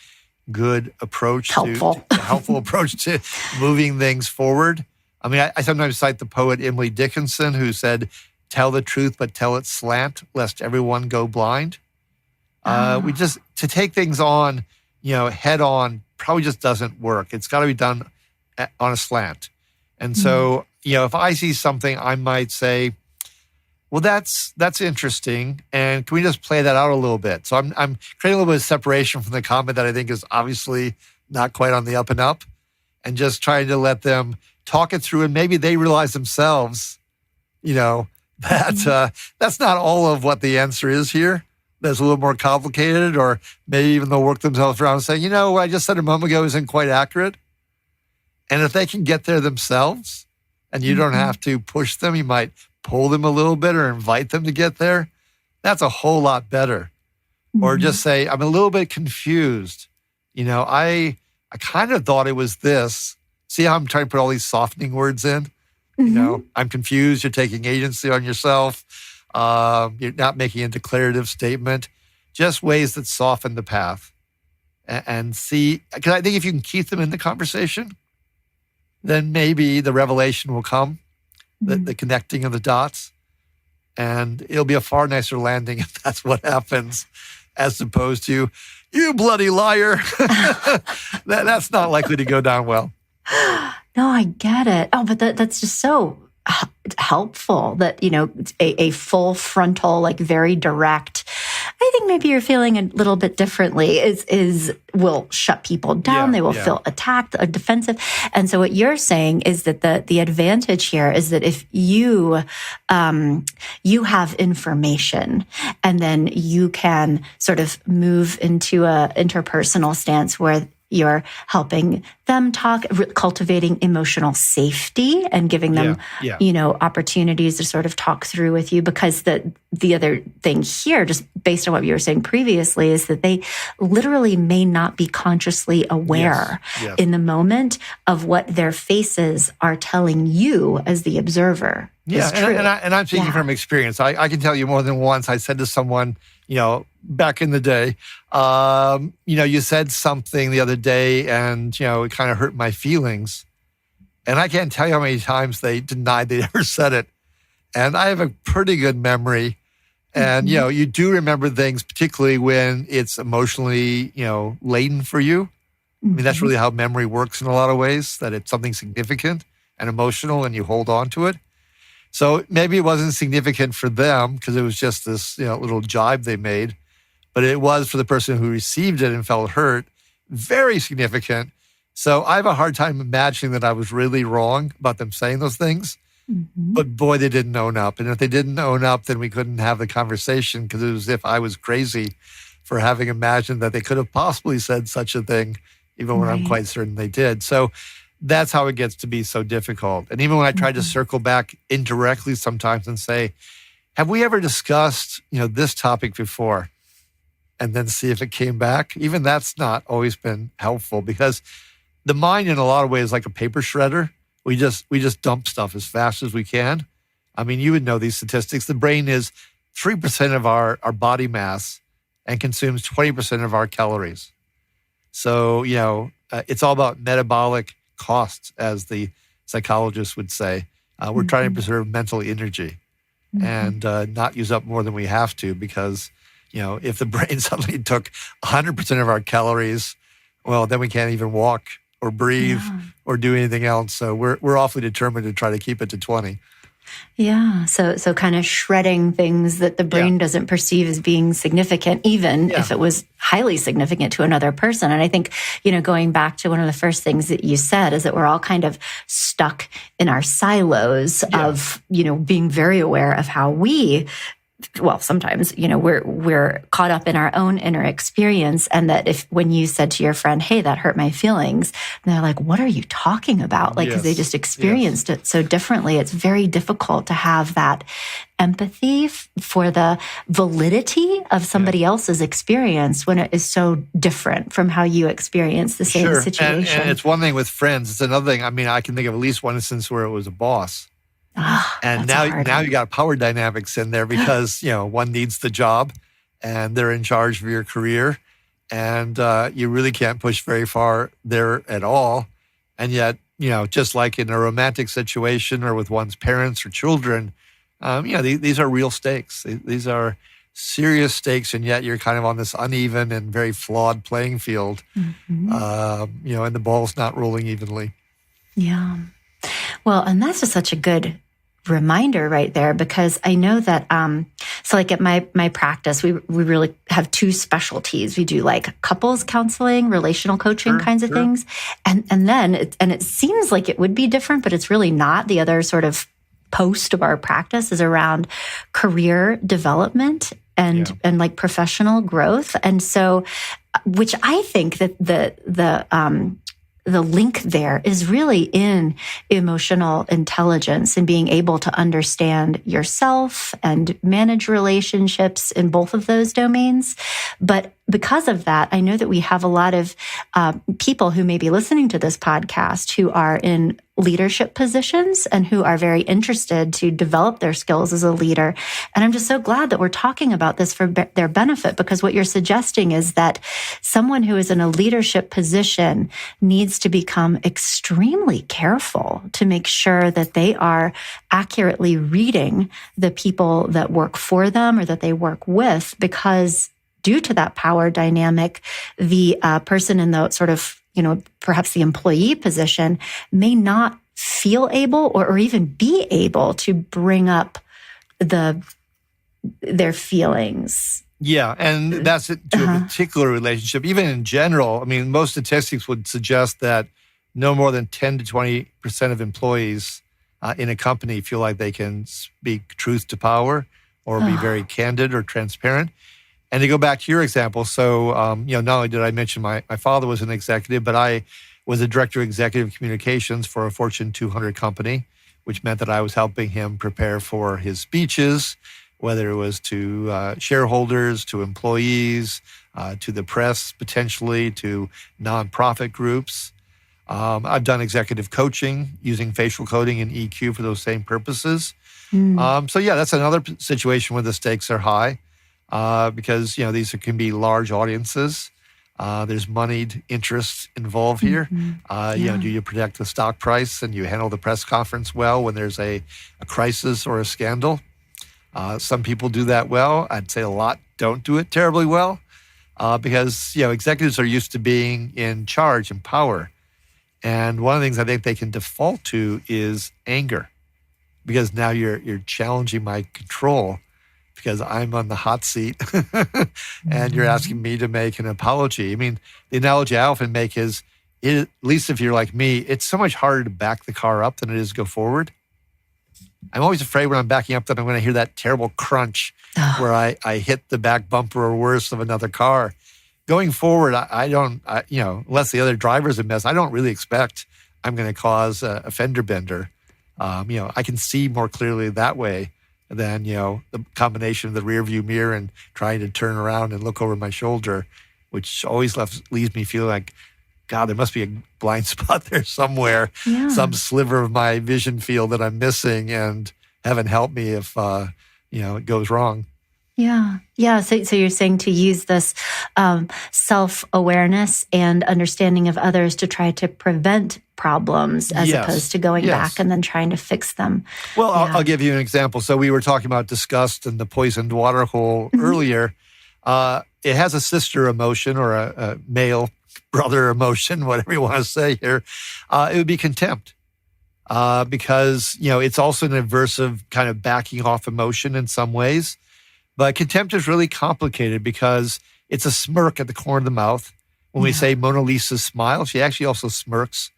good approach, helpful approach to moving things forward. I mean, I sometimes cite the poet Emily Dickinson, who said, tell the truth, but tell it slant, lest everyone go blind. To take things on, head on probably just doesn't work. It's got to be done on a slant. And so, if I see something, I might say, well, that's interesting. And can we just play that out a little bit? So I'm creating a little bit of separation from the comment that I think is obviously not quite on the up and up. and just trying to let them talk it through. And maybe they realize themselves, that that's not all of what the answer is here. That's a little more complicated, or maybe even they'll work themselves around and say, what I just said a moment ago isn't quite accurate. And if they can get there themselves and you don't have to push them, you might pull them a little bit or invite them to get there. That's a whole lot better. Or just say, I'm a little bit confused. I kind of thought it was this. See how I'm trying to put all these softening words in? I'm confused. You're taking agency on yourself. You're not making a declarative statement. Just ways that soften the path. And see, because I think if you can keep them in the conversation, then maybe the revelation will come, the connecting of the dots. And it'll be a far nicer landing if that's what happens, as opposed to, you bloody liar. That's not likely to go down well. No, I get it. Oh, but that's just so helpful that, a full frontal, like very direct, I think maybe you're feeling a little bit differently, will shut people down. They will feel attacked or defensive. And so what you're saying is that the advantage here is that if you have information, and then you can sort of move into a interpersonal stance where you're helping them talk, cultivating emotional safety and giving them, opportunities to sort of talk through with you. Because the other thing here, just based on what you were saying previously, is that they literally may not be consciously aware in the moment of what their faces are telling you as the observer. Yeah, and I'm speaking from experience. I can tell you more than once I said to someone, back in the day, you said something the other day and, it kind of hurt my feelings. And I can't tell you how many times they denied they ever said it. And I have a pretty good memory. And, you do remember things, particularly when it's emotionally, laden for you. I mean, that's really how memory works in a lot of ways, that it's something significant and emotional and you hold on to it. So maybe it wasn't significant for them because it was just this, little jibe they made, but it was for the person who received it and felt hurt, very significant. So I have a hard time imagining that I was really wrong about them saying those things. But boy, they didn't own up. And if they didn't own up, then we couldn't have the conversation because it was as if I was crazy for having imagined that they could have possibly said such a thing, even when I'm quite certain they did. So that's how it gets to be so difficult. And even when I tried to circle back indirectly sometimes and say, have we ever discussed, this topic before? And then see if it came back. Even that's not always been helpful because the mind in a lot of ways is like a paper shredder. We just dump stuff as fast as we can. I mean, you would know these statistics. The brain is 3% of our body mass and consumes 20% of our calories. So, it's all about metabolic costs, as the psychologists would say. We're trying to preserve mental energy and not use up more than we have to because, if the brain suddenly took 100% of our calories, well, then we can't even walk or breathe or do anything else. So we're awfully determined to try to keep it to 20. Yeah. So kind of shredding things that the brain doesn't perceive as being significant, even if it was highly significant to another person. And I think, going back to one of the first things that you said is that we're all kind of stuck in our silos of, being very aware of how sometimes, we're caught up in our own inner experience. And that when you said to your friend, hey, that hurt my feelings, and they're like, what are you talking about? Because they just experienced it so differently. It's very difficult to have that empathy for the validity of somebody else's experience when it is so different from how you experience the same situation. And it's one thing with friends. It's another thing. I mean, I can think of at least one instance where it was a boss. And now you got power dynamics in there because, one needs the job and they're in charge of your career and you really can't push very far there at all. And yet, just like in a romantic situation or with one's parents or children, these are real stakes. These are serious stakes, and yet you're kind of on this uneven and very flawed playing field, and the ball's not rolling evenly. Yeah. Well, and that's just such a good reminder right there, because I know that, so like at my practice, we really have two specialties. We do like couples counseling, relational coaching kinds of things. And then, it seems like it would be different, but it's really not. The other sort of post of our practice is around career development and like professional growth. And so, which I think that the link there is really in emotional intelligence and being able to understand yourself and manage relationships in both of those domains. But because of that, I know that we have a lot of people who may be listening to this podcast who are in leadership positions and who are very interested to develop their skills as a leader. And I'm just so glad that we're talking about this for their benefit, because what you're suggesting is that someone who is in a leadership position needs to become extremely careful to make sure that they are accurately reading the people that work for them or that they work with, because due to that power dynamic, the person in the sort of, perhaps the employee position may not feel able or even be able to bring up their feelings. Yeah, and that's it to a particular relationship. Even in general, I mean, most statistics would suggest that no more than 10 to 20% of employees in a company feel like they can speak truth to power or be very candid or transparent. And to go back to your example, so, not only did I mention my father was an executive, but I was a director of executive communications for a Fortune 200 company, which meant that I was helping him prepare for his speeches, whether it was to shareholders, to employees, to the press, potentially, to nonprofit groups. I've done executive coaching using facial coding and EQ for those same purposes. So yeah, that's another situation where the stakes are high. Because, these can be large audiences. There's moneyed interests involved here. Do you protect the stock price and you handle the press conference well when there's a crisis or a scandal? Some people do that well. I'd say a lot don't do it terribly well because, executives are used to being in charge and power. And one of the things I think they can default to is anger, because now you're challenging my control, because I'm on the hot seat and you're asking me to make an apology. I mean, the analogy I often make is, at least if you're like me, it's so much harder to back the car up than it is to go forward. I'm always afraid when I'm backing up that I'm going to hear that terrible crunch where I hit the back bumper or worse of another car. Going forward, I don't, unless the other driver's a mess, I don't really expect I'm going to cause a fender bender. I can see more clearly that way than, the combination of the rear view mirror and trying to turn around and look over my shoulder, which always leaves me feeling like, God, there must be a blind spot there somewhere, some sliver of my vision field that I'm missing, and heaven help me if, it goes wrong. Yeah. Yeah. So you're saying to use this self-awareness and understanding of others to try to prevent problems as opposed to going back and then trying to fix them. Well, I'll give you an example. So we were talking about disgust and the poisoned water hole earlier. It has a sister emotion or a male brother emotion, whatever you want to say here. It would be contempt. Because, it's also an aversive kind of backing off emotion in some ways. But contempt is really complicated because it's a smirk at the corner of the mouth. When we say Mona Lisa's smile, she actually also smirks,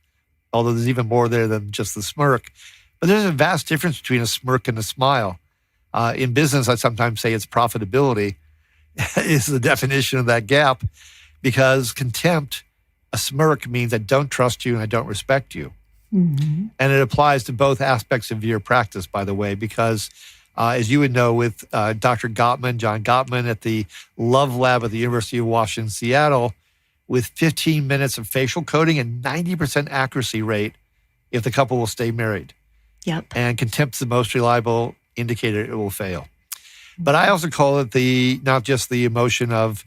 although there's even more there than just the smirk. But there's a vast difference between a smirk and a smile. In business, I sometimes say it's profitability is the definition of that gap, because contempt, a smirk, means I don't trust you and I don't respect you. And it applies to both aspects of your practice, by the way, because as you would know, with Dr. John Gottman at the Love Lab at the University of Washington, Seattle, with 15 minutes of facial coding and 90% accuracy rate if the couple will stay married. Yep. And contempt's the most reliable indicator it will fail. But I also call it not just the emotion of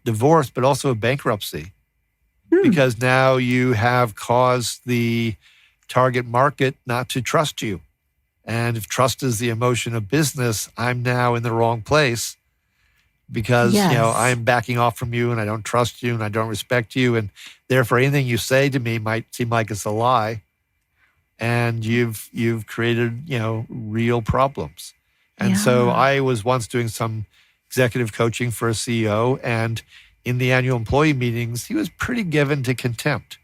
divorce, but also of bankruptcy. Because now you have caused the target market not to trust you. And if trust is the emotion of business, I'm now in the wrong place because, I'm backing off from you and I don't trust you and I don't respect you. And therefore, anything you say to me might seem like it's a lie. and you've created, real problems. And so I was once doing some executive coaching for a CEO, and in the annual employee meetings, he was pretty given to contempt.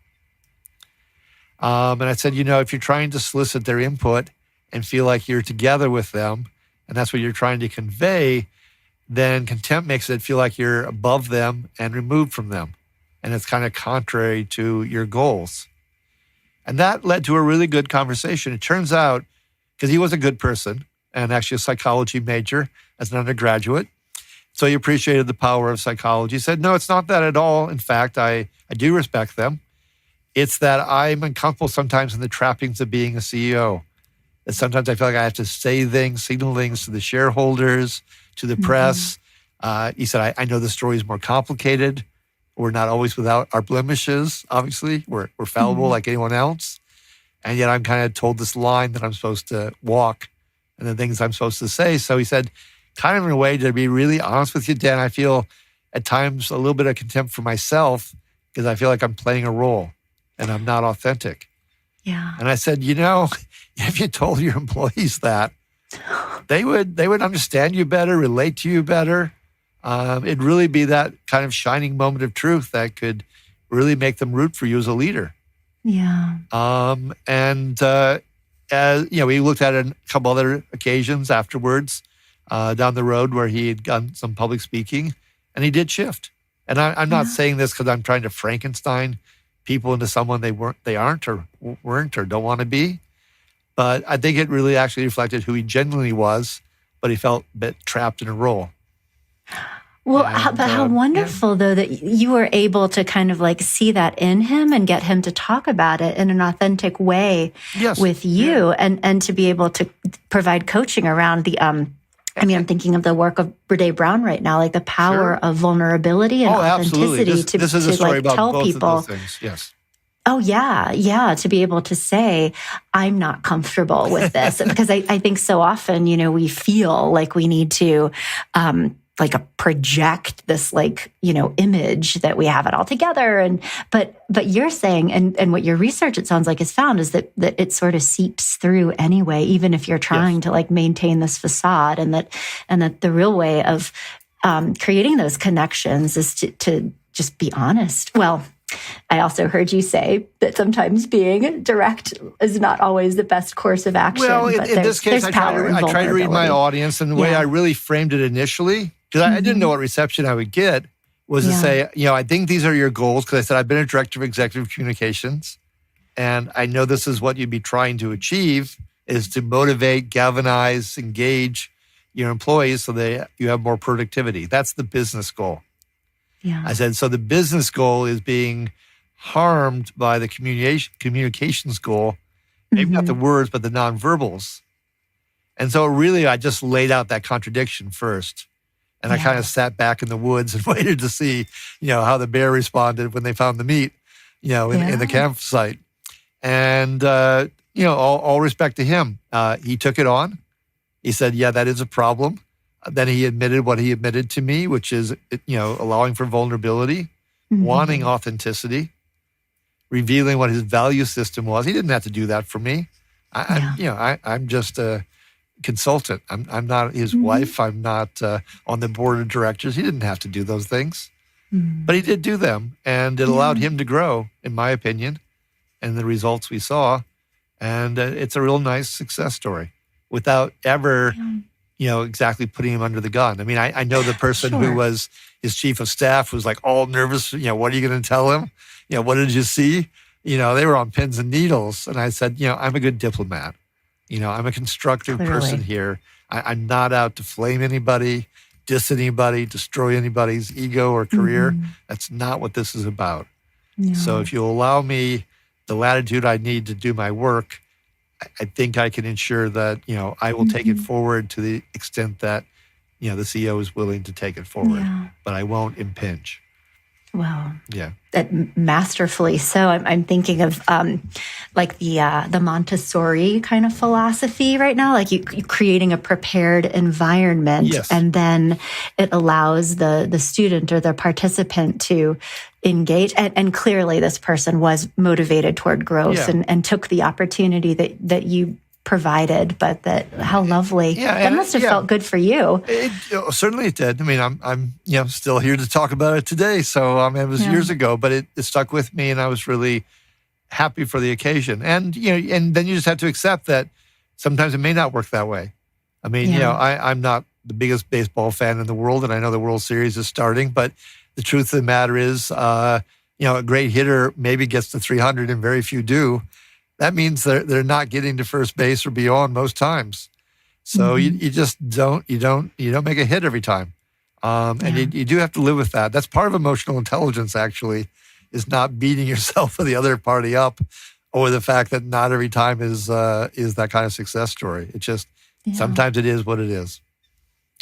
And I said, if you're trying to solicit their input and feel like you're together with them, and that's what you're trying to convey, then contempt makes it feel like you're above them and removed from them. And it's kind of contrary to your goals. And that led to a really good conversation. It turns out, because he was a good person and actually a psychology major as an undergraduate, so he appreciated the power of psychology. He said, no, it's not that at all. In fact, I do respect them. It's that I'm uncomfortable sometimes in the trappings of being a CEO. That sometimes I feel like I have to say things, signal things to the shareholders, to the press. He said, I know the story is more complicated. We're not always without our blemishes, obviously. We're fallible like anyone else. And yet I'm kind of told this line that I'm supposed to walk and the things I'm supposed to say. So he said, kind of in a way, to be really honest with you, Dan, I feel at times a little bit of contempt for myself because I feel like I'm playing a role and I'm not authentic. Yeah. And I said, if you told your employees that, they would understand you better, relate to you better. It'd really be that kind of shining moment of truth that could really make them root for you as a leader. Yeah. As we looked at it on a couple other occasions afterwards down the road where he had done some public speaking, and he did shift. And I'm not saying this because I'm trying to Frankenstein people into someone they aren't or weren't or don't want to be. But I think it really actually reflected who he genuinely was, but he felt a bit trapped in a role. Well, how wonderful, though, that you were able to kind of like see that in him and get him to talk about it in an authentic way with you and to be able to provide coaching around the, I'm thinking of the work of Brené Brown right now, like the power of vulnerability and authenticity this is a story like about tell both people. Of those things. Yes. Oh, yeah, to be able to say, I'm not comfortable with this. Because I think so often, we feel like we need to project this image that we have it all together. But you're saying, and what your research, it sounds like, has found is that it sort of seeps through anyway, even if you're trying to maintain this facade, and that the real way of creating those connections is to just be honest. Well, I also heard you say that sometimes being direct is not always the best course of action. Well, in this case, I try to read my audience, and the way I really framed it initially, because I didn't know what reception I would get, was to say, I think these are your goals, because I said, I've been a director of executive communications, and I know this is what you'd be trying to achieve, is to motivate, galvanize, engage your employees so you have more productivity. That's the business goal. Yeah. I said, so the business goal is being harmed by the communications goal, maybe not the words, but the nonverbals. And so really, I just laid out that contradiction first. And I kind of sat back in the woods and waited to see, how the bear responded when they found the meat, in the campsite. And, all respect to him. He took it on. He said, yeah, that is a problem. Then he admitted what he admitted to me, which is, allowing for vulnerability, wanting authenticity, revealing what his value system was. He didn't have to do that for me. I'm just a consultant. I'm not his wife. I'm not on the board of directors. He didn't have to do those things, but he did do them, and it allowed him to grow, in my opinion, and the results we saw. And it's a real nice success story without ever... exactly putting him under the gun. I mean, I know the person who was his chief of staff was all nervous. What are you going to tell him? What did you see? They were on pins and needles. And I said, I'm a good diplomat. I'm a constructive person here. I'm not out to flame anybody, diss anybody, destroy anybody's ego or career. That's not what this is about. Yeah. So if you allow me the latitude I need to do my work, I think I can ensure that, I will take it forward to the extent that, the CEO is willing to take it forward, but I won't impinge. Wow. Yeah. Masterfully so. I'm thinking of like the Montessori kind of philosophy right now, like you creating a prepared environment, Yes. and then it allows the student or the participant to engage. And clearly, this person was motivated toward growth and took the opportunity that you provided, but how lovely. That must have felt good for you. Certainly it did. I mean, I'm still here to talk about it today. So it was years ago, but it stuck with me, and I was really happy for the occasion. And and then you just have to accept that sometimes it may not work that way. I mean, I'm not the biggest baseball fan in the world, and I know the World Series is starting, but the truth of the matter is, a great hitter maybe gets to 300, and very few do. That means they're not getting to first base or beyond most times. So you just don't make a hit every time. And you do have to live with that. That's part of emotional intelligence, actually, is not beating yourself or the other party up, or the fact that not every time is that kind of success story. It just sometimes it is what it is.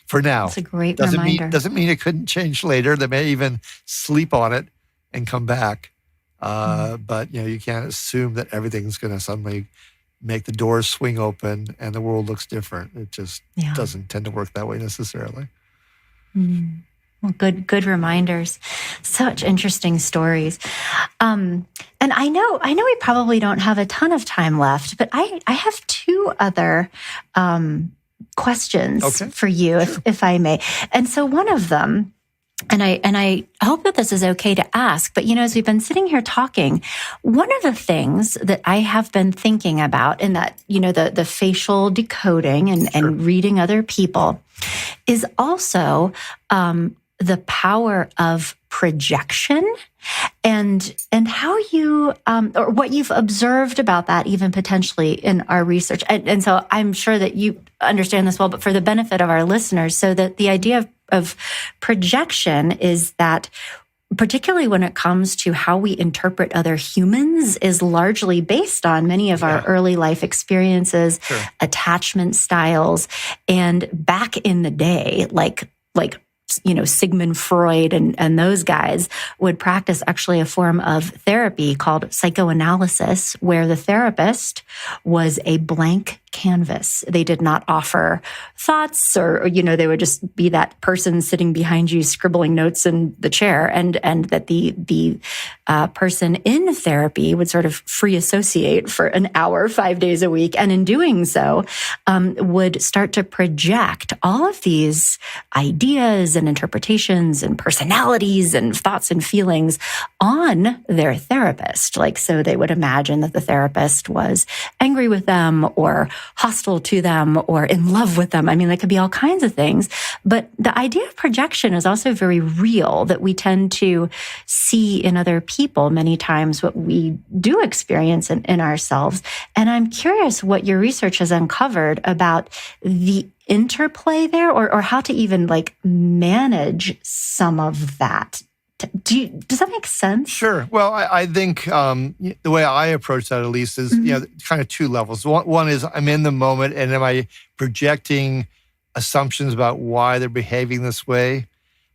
For now, that's a great reminder. Doesn't mean it couldn't change later. They may even sleep on it and come back. But you can't assume that everything's going to suddenly make the doors swing open and the world looks different. It just doesn't tend to work that way necessarily. Well, good reminders. Such interesting stories. And I know we probably don't have a ton of time left, but I have two other questions for you, if I may. And so one of them, and I hope that this is okay to ask, but as we've been sitting here talking, one of the things that I have been thinking about in that, the facial decoding and reading other people is also the power of projection and how you or what you've observed about that, even potentially in our research. And so I'm sure that you understand this well, but for the benefit of our listeners, so that the idea of projection is that, particularly when it comes to how we interpret other humans, is largely based on many of our early life experiences, attachment styles, and back in the day, like Sigmund Freud and those guys would practice actually a form of therapy called psychoanalysis, where the therapist was a blank canvas. They did not offer thoughts, or they would just be that person sitting behind you scribbling notes in the chair, and that the person in therapy would sort of free associate for an hour, 5 days a week, and in doing so would start to project all of these ideas and interpretations and personalities and thoughts and feelings on their therapist. So they would imagine that the therapist was angry with them, or hostile to them, or in love with them. I mean, there could be all kinds of things. But the idea of projection is also very real, that we tend to see in other people many times what we do experience in ourselves. And I'm curious what your research has uncovered about the interplay there, or how to even manage some of that. Does that make sense? Sure. Well, I think the way I approach that, at least, is kind of two levels. One is I'm in the moment, and am I projecting assumptions about why they're behaving this way,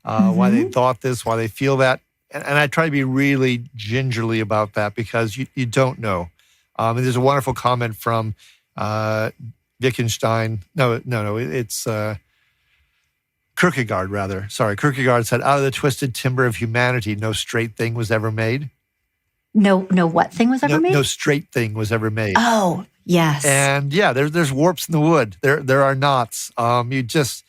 why they thought this, why they feel that, and I try to be really gingerly about that, because you don't know. And there's a wonderful comment from Wittgenstein. No, it's Kierkegaard, rather. Sorry, Kierkegaard said, "Out of the twisted timber of humanity, no straight thing was ever made." No, what thing was ever made? No straight thing was ever made. Oh, yes. And there's warps in the wood. There are knots. You just,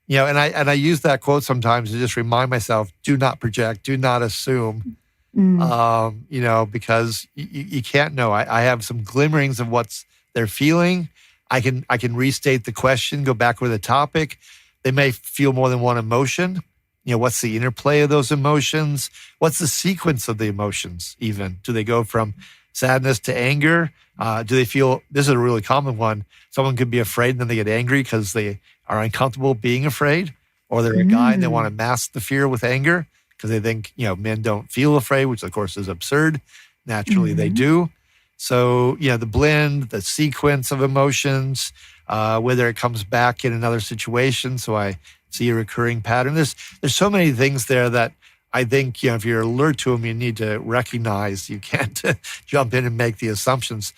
and I use that quote sometimes to just remind myself: do not project, do not assume. Because you can't know. I have some glimmerings of what's they're feeling. I can restate the question, go back with the topic. They may feel more than one emotion. What's the interplay of those emotions? What's the sequence of the emotions even? Do they go from sadness to anger? Do they feel, this is a really common one, someone could be afraid and then they get angry because they are uncomfortable being afraid, or they're a guy and they want to mask the fear with anger because they think, men don't feel afraid, which of course is absurd. Naturally they do. So, the blend, the sequence of emotions, whether it comes back in another situation. So I see a recurring pattern. There's so many things there that I think, if you're alert to them, you need to recognize you can't jump in and make the assumptions.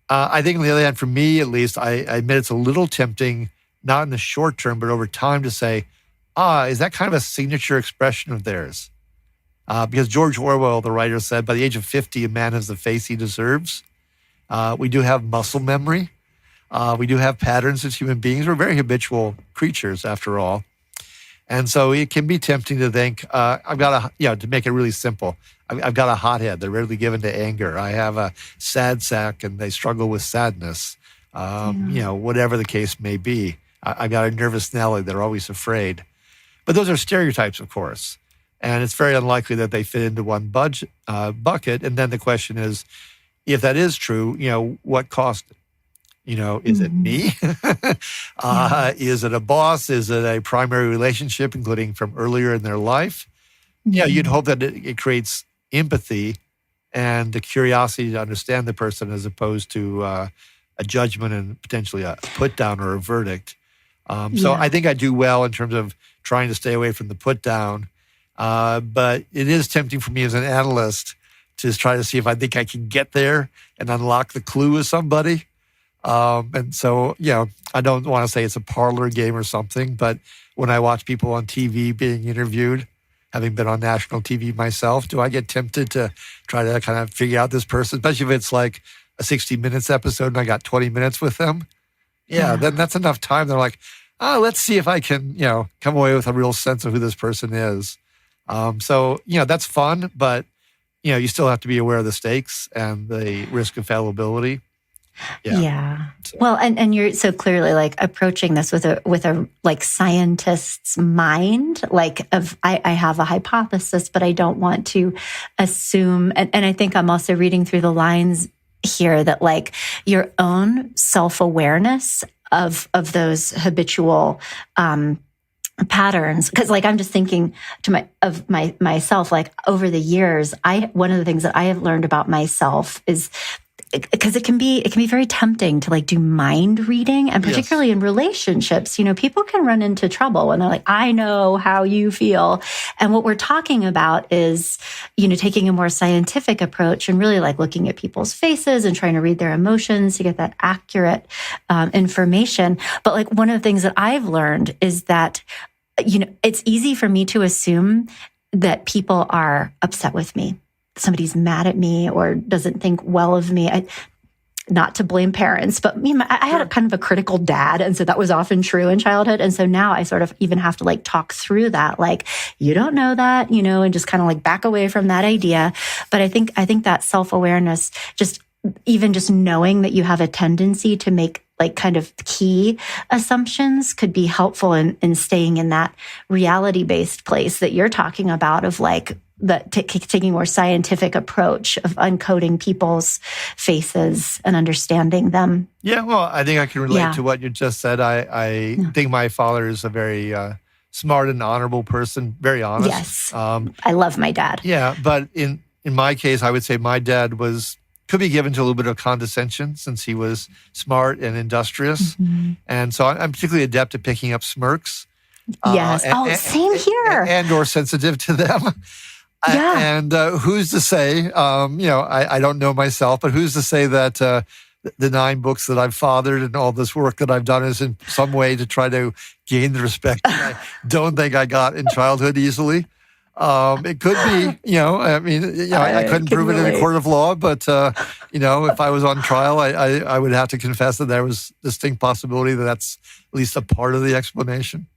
I think on the other hand, for me at least, I admit it's a little tempting, not in the short term, but over time to say, is that kind of a signature expression of theirs? Because George Orwell, the writer, said, by the age of 50, a man has the face he deserves. We do have muscle memory. We do have patterns as human beings. We're very habitual creatures, after all. And so it can be tempting to think, I've got to make it really simple, I've got a hothead. They're readily given to anger. I have a sad sack and they struggle with sadness. Whatever the case may be. I've got a nervous Nelly. They're always afraid. But those are stereotypes, of course. And it's very unlikely that they fit into one bucket. And then the question is, if that is true, what caused it? Is it me? Is it a boss? Is it a primary relationship, including from earlier in their life? You'd hope that it creates empathy and the curiosity to understand the person as opposed to a judgment and potentially a put down or a verdict. So I think I do well in terms of trying to stay away from the put down. But it is tempting for me as an analyst to try to see if I think I can get there and unlock the clue with somebody. And so, I don't want to say it's a parlor game or something, but when I watch people on TV being interviewed, having been on national TV myself, do I get tempted to try to kind of figure out this person, especially if it's like a 60 Minutes episode and I got 20 minutes with them? Then that's enough time. They're like, let's see if I can, come away with a real sense of who this person is. So, that's fun, but, you still have to be aware of the stakes and the risk of fallibility. Yeah. So. Well, and you're so clearly like approaching this with a like scientist's mind, I have a hypothesis, but I don't want to assume. And I think I'm also reading through the lines here that like your own self-awareness of those habitual, patterns. Cause like, I'm just thinking myself, like over the years, one of the things that I have learned about myself is because it can be very tempting to like do mind reading, and particularly in relationships, people can run into trouble when they're like, I know how you feel. And what we're talking about is, taking a more scientific approach and really like looking at people's faces and trying to read their emotions to get that accurate information. But like one of the things that I've learned is that, it's easy for me to assume that people are upset with me. Somebody's mad at me or doesn't think well of me. Not to blame parents, but I had a kind of a critical dad. And so that was often true in childhood. And so now I sort of even have to like talk through that, like, you don't know that, and just kind of like back away from that idea. But I think that self-awareness, just knowing that you have a tendency to make like kind of key assumptions could be helpful in staying in that reality-based place that you're talking about of like, taking a more scientific approach of uncoding people's faces and understanding them. Yeah, well, I think I can relate to what you just said. I think my father is a very smart and honorable person, very honest. Yes, I love my dad. Yeah, but in my case, I would say my dad could be given to a little bit of condescension since he was smart and industrious. Mm-hmm. And so I'm particularly adept at picking up smirks. Yes. Same here. And or sensitive to them. Yeah. And who's to say, I don't know myself, but who's to say that the 9 books that I've fathered and all this work that I've done is in some way to try to gain the respect that I don't think I got in childhood easily. It could be, I couldn't prove it in a court of law, but, if I was on trial, I would have to confess that there was distinct possibility that that's at least a part of the explanation.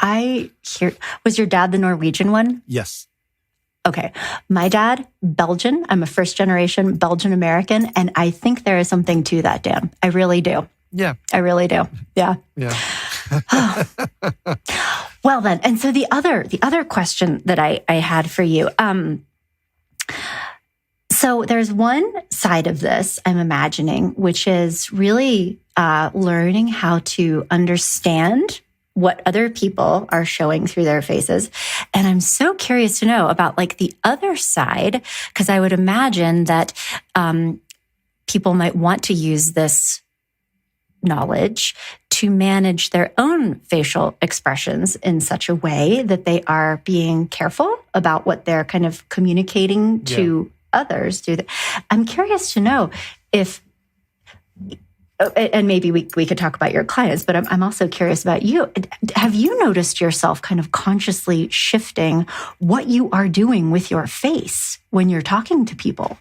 Was your dad the Norwegian one? Yes. Okay. My dad, Belgian. I'm a first generation Belgian American. And I think there is something to that, Dan. I really do. Yeah. I really do. Yeah. Yeah. Well then, and so the other question that I had for you, so there's one side of this I'm imagining, which is really learning how to understand what other people are showing through their faces. And I'm so curious to know about like the other side, because I would imagine that people might want to use this knowledge to manage their own facial expressions in such a way that they are being careful about what they're kind of communicating to others through I'm curious to know if, and maybe we could talk about your clients, but I'm also curious about you. Have you noticed yourself kind of consciously shifting what you are doing with your face when you're talking to people?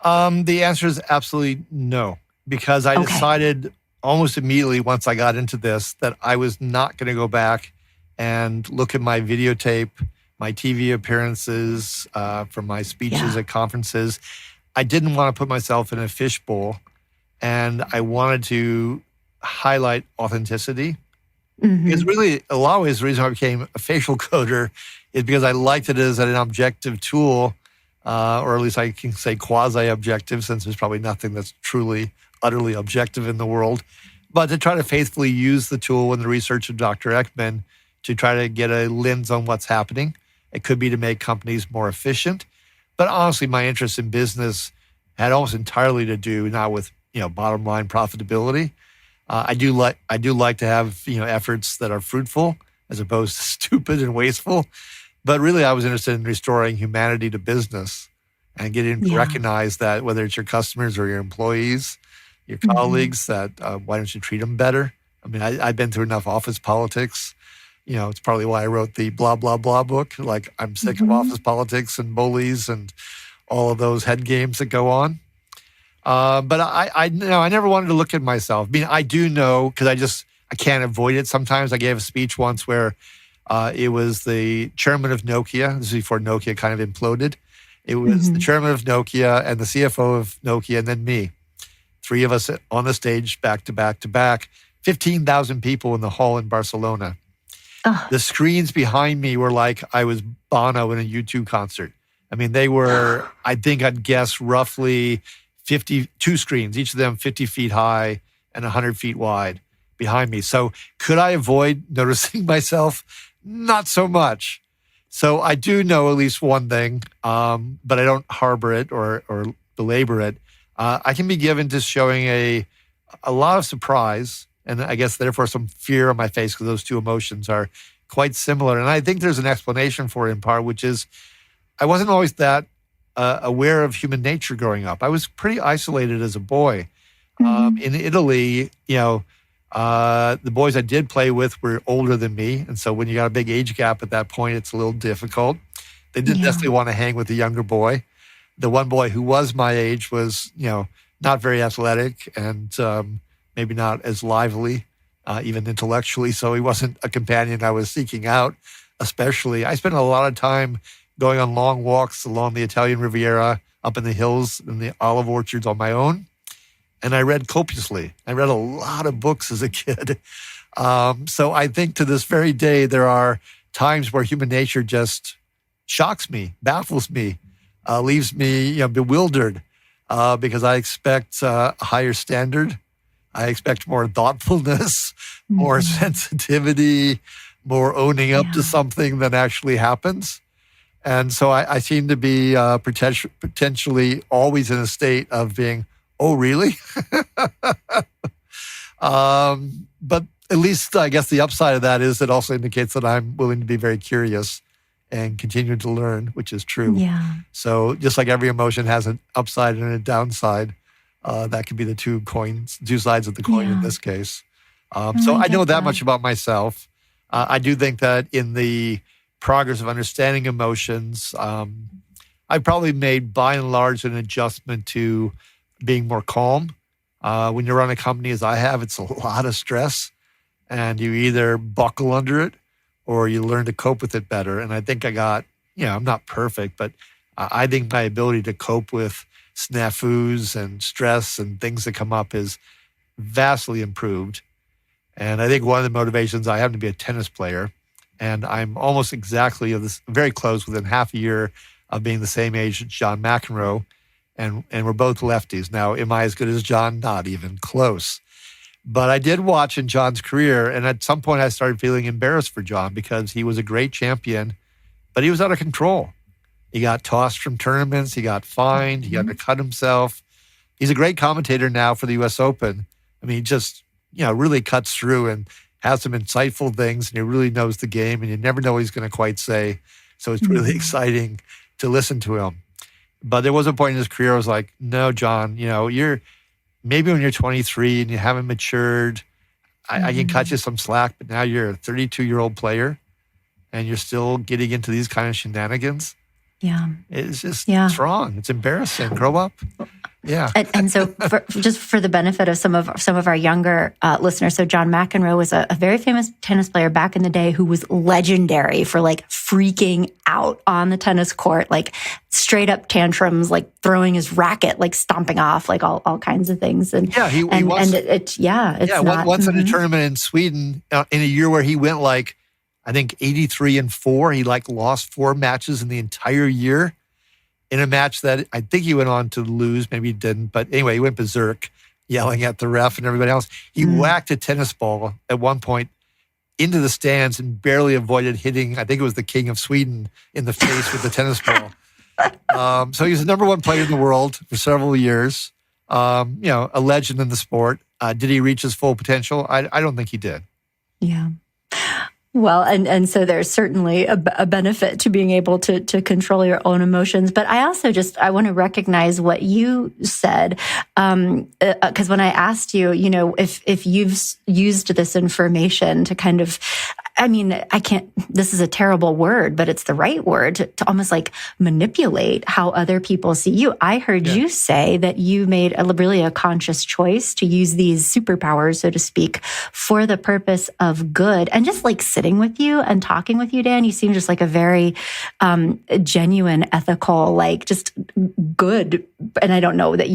The answer is absolutely no, because I decided almost immediately once I got into this that I was not going to go back and look at my videotape, my TV appearances from my speeches at conferences. I didn't want to put myself in a fishbowl, and I wanted to highlight authenticity. Because really, a lot of ways, the reason I became a facial coder is because I liked it as an objective tool, or at least I can say quasi-objective, since there's probably nothing that's truly, utterly objective in the world. But to try to faithfully use the tool and the research of Dr. Ekman to try to get a lens on what's happening. It could be to make companies more efficient. But honestly, my interest in business had almost entirely to do not with bottom line profitability. I do like to have efforts that are fruitful as opposed to stupid and wasteful. But really, I was interested in restoring humanity to business and getting to recognize that whether it's your customers or your employees, your colleagues, that why don't you treat them better? I mean, I've been through enough office politics. It's probably why I wrote the blah, blah, blah book. Like, I'm sick of office politics and bullies and all of those head games that go on. But I never wanted to look at myself. I mean, I do know, because I can't avoid it sometimes. I gave a speech once where it was the chairman of Nokia. This is before Nokia kind of imploded. It was the chairman of Nokia and the CFO of Nokia and then me. Three of us on the stage back to back to back. 15,000 people in the hall in Barcelona. The screens behind me were like I was Bono in a U2 concert. I mean, they were, I think I'd guess, roughly 52 screens, each of them 50 feet high and 100 feet wide behind me. So could I avoid noticing myself? Not so much. So I do know at least one thing, but I don't harbor it or belabor it. I can be given to showing a lot of surprise, and I guess therefore some fear on my face, because those two emotions are quite similar. And I think there's an explanation for it in part, which is I wasn't always that aware of human nature growing up. I was pretty isolated as a boy. In Italy, the boys I did play with were older than me. And so when you got a big age gap at that point, it's a little difficult. They didn't necessarily want to hang with the younger boy. The one boy who was my age was, not very athletic and maybe not as lively, even intellectually. So he wasn't a companion I was seeking out, especially. I spent a lot of time going on long walks along the Italian Riviera, up in the hills, in the olive orchards on my own. And I read copiously. I read a lot of books as a kid. So I think to this very day, there are times where human nature just shocks me, baffles me, leaves me bewildered because I expect a higher standard. I expect more thoughtfulness, more sensitivity, more owning up to something than actually happens. And so I seem to be potentially always in a state of being, oh, really? But at least I guess the upside of that is it also indicates that I'm willing to be very curious and continue to learn, which is true. Yeah. So just like every emotion has an upside and a downside, that could be the two sides of the coin in this case. So I know that much about myself. I do think that in the progress of understanding emotions, I've probably made, by and large, an adjustment to being more calm. When you run a company as I have, it's a lot of stress, and you either buckle under it or you learn to cope with it better. And I think I got, I'm not perfect, but I think my ability to cope with snafus and stress and things that come up is vastly improved. And I think one of the motivations, I happen to be a tennis player, and I'm almost exactly very close, within half a year of being the same age as John McEnroe, and we're both lefties. Now, am I as good as John? Not even close. But I did watch in John's career, and at some point I started feeling embarrassed for John because he was a great champion, but he was out of control. He got tossed from tournaments. He got fined. He undercut himself. He's a great commentator now for the U.S. Open. I mean, he just really cuts through and has some insightful things, and he really knows the game, and you never know what he's going to quite say. So it's really exciting to listen to him. But there was a point in his career I was like, no, John, you're maybe when you're 23 and you haven't matured, I can cut you some slack, but now you're a 32-year-old player and you're still getting into these kind of shenanigans. Yeah. It's just, it's wrong. It's embarrassing. Grow up. Yeah. And so just for the benefit of some of our younger listeners, so John Mcenroe was a very famous tennis player back in the day who was legendary for like freaking out on the tennis court, like straight up tantrums, like throwing his racket, like stomping off, like all kinds of things. And he once in a tournament in Sweden, in a year where he went like, I think 83-4, he like lost 4 matches in the entire year. In a match that I think he went on to lose, maybe he didn't, but anyway, he went berserk, yelling at the ref and everybody else. He whacked a tennis ball at one point into the stands and barely avoided hitting, I think it was the king of Sweden, in the face with the tennis ball. So he was the number 1 player in the world for several years, a legend in the sport. Did he reach his full potential? I don't think he did. Yeah. Well, and so there's certainly a benefit to being able to control your own emotions. But I also I want to recognize what you said, because when I asked you, if you've used this information to kind of, this is a terrible word, but it's the right word, to almost like manipulate how other people see you. I heard you say that you made a conscious choice to use these superpowers, so to speak, for the purpose of good. And just like sitting with you and talking with you, Dan, you seem just like a very genuine, ethical, like just good. And I don't know that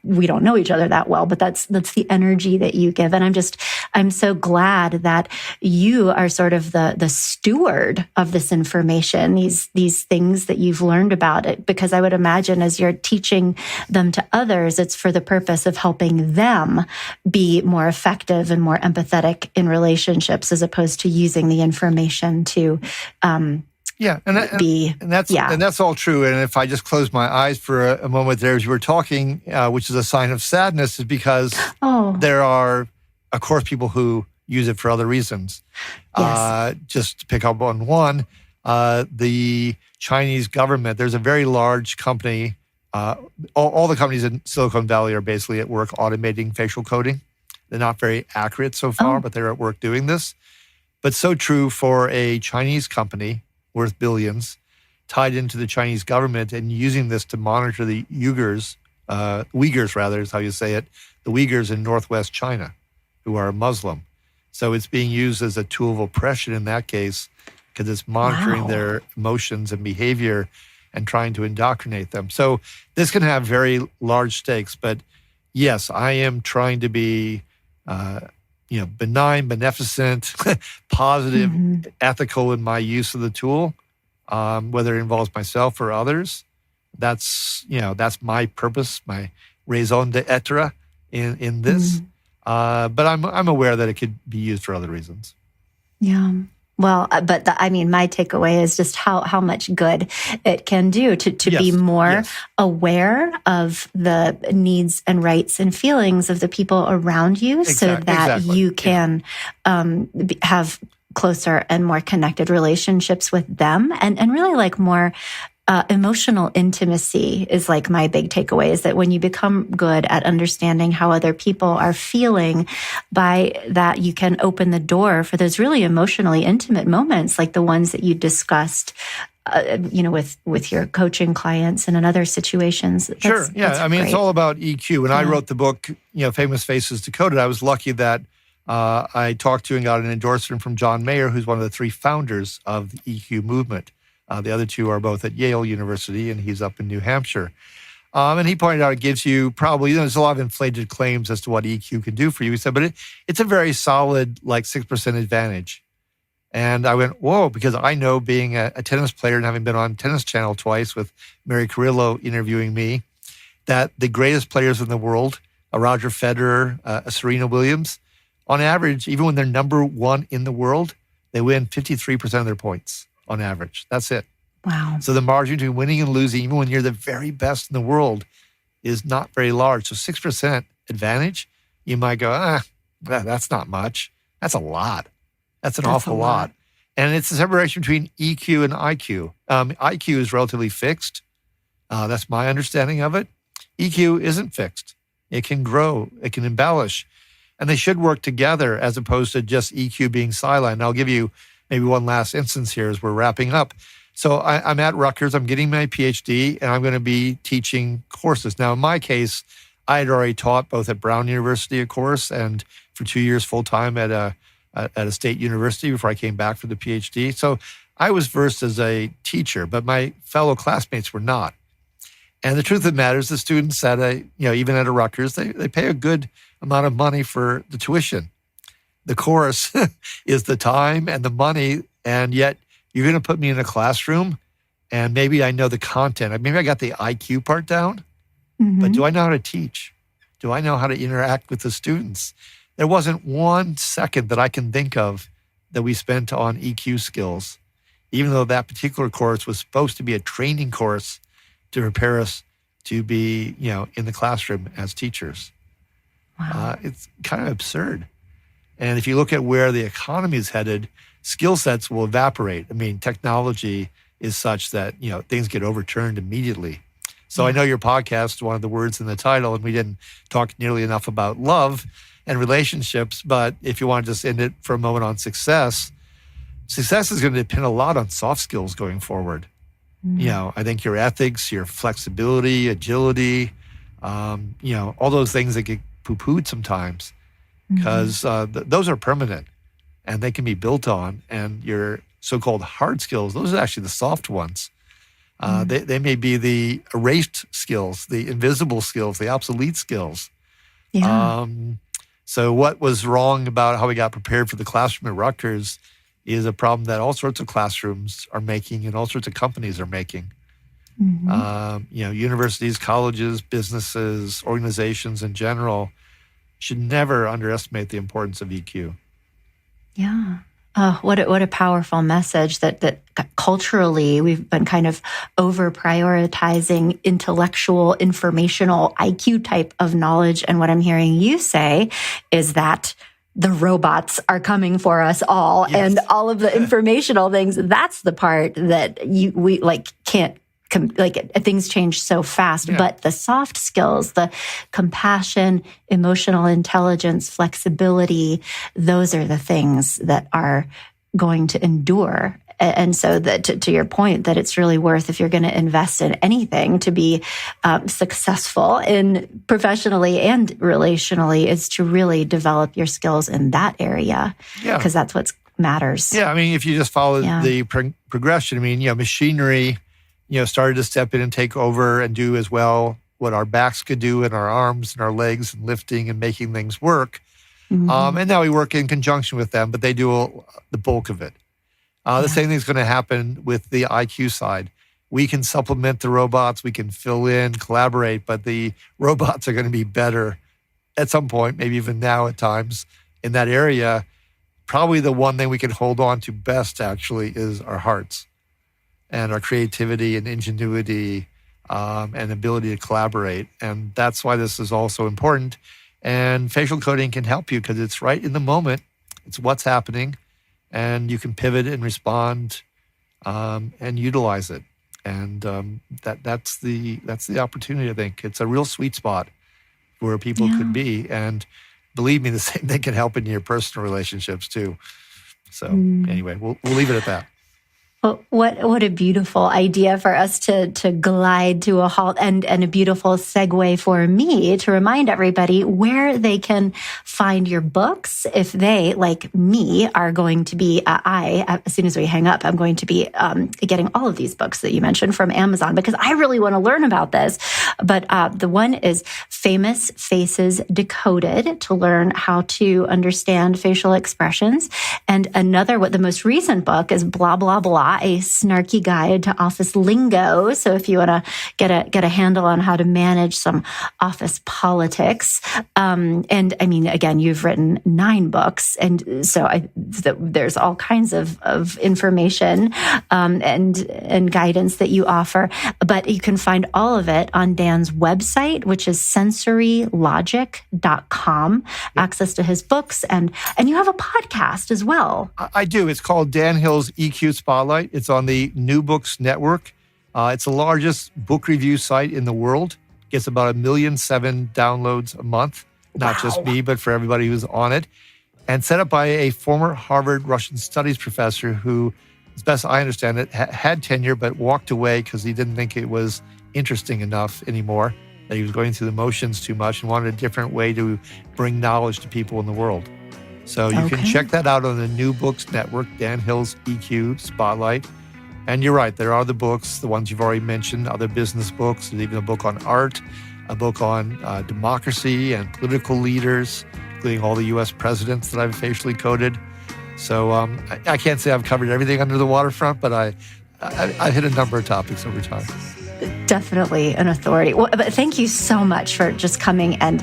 we don't know each other that well, but that's the energy that you give. And I'm so glad that you are sort of the steward of this information, these things that you've learned about it, because I would imagine as you're teaching them to others, it's for the purpose of helping them be more effective and more empathetic in relationships, as opposed to using the information to and that's all true. And if I just close my eyes for a moment there as you were talking, which is a sign of sadness, is because there are, of course, people who use it for other reasons. Yes. Just to pick up on one, the Chinese government, there's a very large company, all the companies in Silicon Valley are basically at work automating facial coding. They're not very accurate so far, but they're at work doing this. But so true for a Chinese company worth billions, tied into the Chinese government and using this to monitor the Uyghurs is how you say it, the Uyghurs in northwest China, who are Muslim. So it's being used as a tool of oppression in that case, because it's monitoring their emotions and behavior and trying to indoctrinate them. So this can have very large stakes. But yes, I am trying to be, benign, beneficent, positive, ethical in my use of the tool, whether it involves myself or others. That's my purpose, my raison d'etre in this. But I'm aware that it could be used for other reasons. Yeah. Well, but my takeaway is just how much good it can do to be more aware of the needs and rights and feelings of the people around you, so that you can have closer and more connected relationships with them, and really like more emotional intimacy is like my big takeaway, is that when you become good at understanding how other people are feeling, by that you can open the door for those really emotionally intimate moments, like the ones that you discussed, with your coaching clients and in other situations. That's it's all about EQ. When I wrote the book, Famous Faces Decoded, I was lucky that I talked to and got an endorsement from John Mayer, who's one of the 3 founders of the EQ movement. The other 2 are both at Yale University, and he's up in New Hampshire. And he pointed out it gives you probably, there's a lot of inflated claims as to what EQ can do for you. He said, but it's a very solid, like 6% advantage. And I went, whoa, because I know, being a tennis player and having been on Tennis Channel twice with Mary Carrillo interviewing me, that the greatest players in the world, a Roger Federer, a Serena Williams, on average, even when they're number 1 in the world, they win 53% of their points. On average. That's it. Wow. So the margin between winning and losing, even when you're the very best in the world, is not very large. So 6% advantage, you might go, That's not much. That's a lot. That's an That's awful a lot. lot. And it's the separation between EQ and IQ. IQ is relatively fixed. That's my understanding of it. EQ isn't fixed. It can grow. It can embellish. And they should work together as opposed to just EQ being sidelined. And I'll give you maybe one last instance here as we're wrapping up. So I'm at Rutgers. I'm getting my PhD, and I'm going to be teaching courses. Now, in my case, I had already taught both at Brown University, of course, and for 2 years full-time at a state university before I came back for the PhD. So I was versed as a teacher, but my fellow classmates were not. And the truth of the matter is the students at even at a Rutgers, they pay a good amount of money for the tuition. The course is the time and the money, and yet you're going to put me in a classroom and maybe I know the content. Maybe I got the IQ part down, but do I know how to teach? Do I know how to interact with the students? There wasn't 1 second that I can think of that we spent on EQ skills, even though that particular course was supposed to be a training course to prepare us to be, in the classroom as teachers. Wow. It's kind of absurd. And if you look at where the economy is headed, skill sets will evaporate. Technology is such that, things get overturned immediately. So I know your podcast, one of the words in the title, and we didn't talk nearly enough about love and relationships, but if you want to just end it for a moment on success is going to depend a lot on soft skills going forward. I think your ethics, your flexibility, agility, all those things that get poo-pooed sometimes because those are permanent and they can be built on. And your so-called hard skills, those are actually the soft ones. They may be the erased skills, the invisible skills, the obsolete skills. Yeah. So what was wrong about how we got prepared for the classroom at Rutgers is a problem that all sorts of classrooms are making and all sorts of companies are making. Universities, colleges, businesses, organizations in general should never underestimate the importance of EQ. Yeah. Oh, what a powerful message that culturally we've been kind of over prioritizing intellectual, informational, IQ type of knowledge. And what I'm hearing you say is that the robots are coming for us all, Yes. and all of the informational things. That's the part that we can't. Things change so fast, but the soft skills, the compassion, emotional intelligence, flexibility, those are the things that are going to endure. And so that to your point, that it's really worth, if you're going to invest in anything to be successful in professionally and relationally, is to really develop your skills in that area, because that's what matters. Yeah, if you just follow the progression, machinery, started to step in and take over and do as well what our backs could do and our arms and our legs and lifting and making things work. And now we work in conjunction with them, but they do the bulk of it. The same thing's going to happen with the IQ side. We can supplement the robots, we can fill in, collaborate, but the robots are going to be better at some point, maybe even now at times in that area. Probably the one thing we can hold on to best actually is our hearts and our creativity and ingenuity and ability to collaborate. And that's why this is also important. And facial coding can help you because it's right in the moment. It's what's happening. And you can pivot and respond and utilize it. And that's the opportunity, I think. It's a real sweet spot where people could be. And believe me, the same thing can help in your personal relationships too. So anyway, we'll leave it at that. Well, what a beautiful idea for us to glide to a halt, and a beautiful segue for me to remind everybody where they can find your books if they, like me, are going to be, as soon as we hang up, I'm going to be getting all of these books that you mentioned from Amazon because I really want to learn about this. But the one is Famous Faces Decoded, to learn how to understand facial expressions. And another, the most recent book is Blah, Blah, Blah, a snarky guide to office lingo. So if you want to get a handle on how to manage some office politics. And again, you've written 9 books. And so there's all kinds of information and guidance that you offer. But you can find all of it on Dan Dan's website, which is sensorylogic.com, access to his books. And you have a podcast as well. I do. It's called Dan Hill's EQ Spotlight. It's on the New Books Network. It's the largest book review site in the world. Gets about 1.7 million downloads a month. Not just me, but for everybody who's on it. And set up by a former Harvard Russian Studies professor who, as best I understand it, had tenure but walked away because he didn't think it was interesting enough anymore, that he was going through the motions too much and wanted a different way to bring knowledge to people in the world. So you can check that out on the New Books Network, Dan Hill's EQ Spotlight. And you're right, there are the books, the ones you've already mentioned, other business books, there's even a book on art, a book on democracy and political leaders, including all the U.S. presidents that I've facially coded. So I can't say I've covered everything under the waterfront, but I hit a number of topics over time. Definitely an authority. Well, but thank you so much for just coming and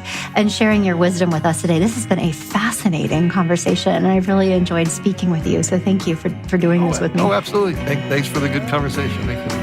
sharing your wisdom with us today. This has been a fascinating conversation, and I've really enjoyed speaking with you. So thank you for doing this with me. Oh, absolutely. Thanks for the good conversation. Thank you.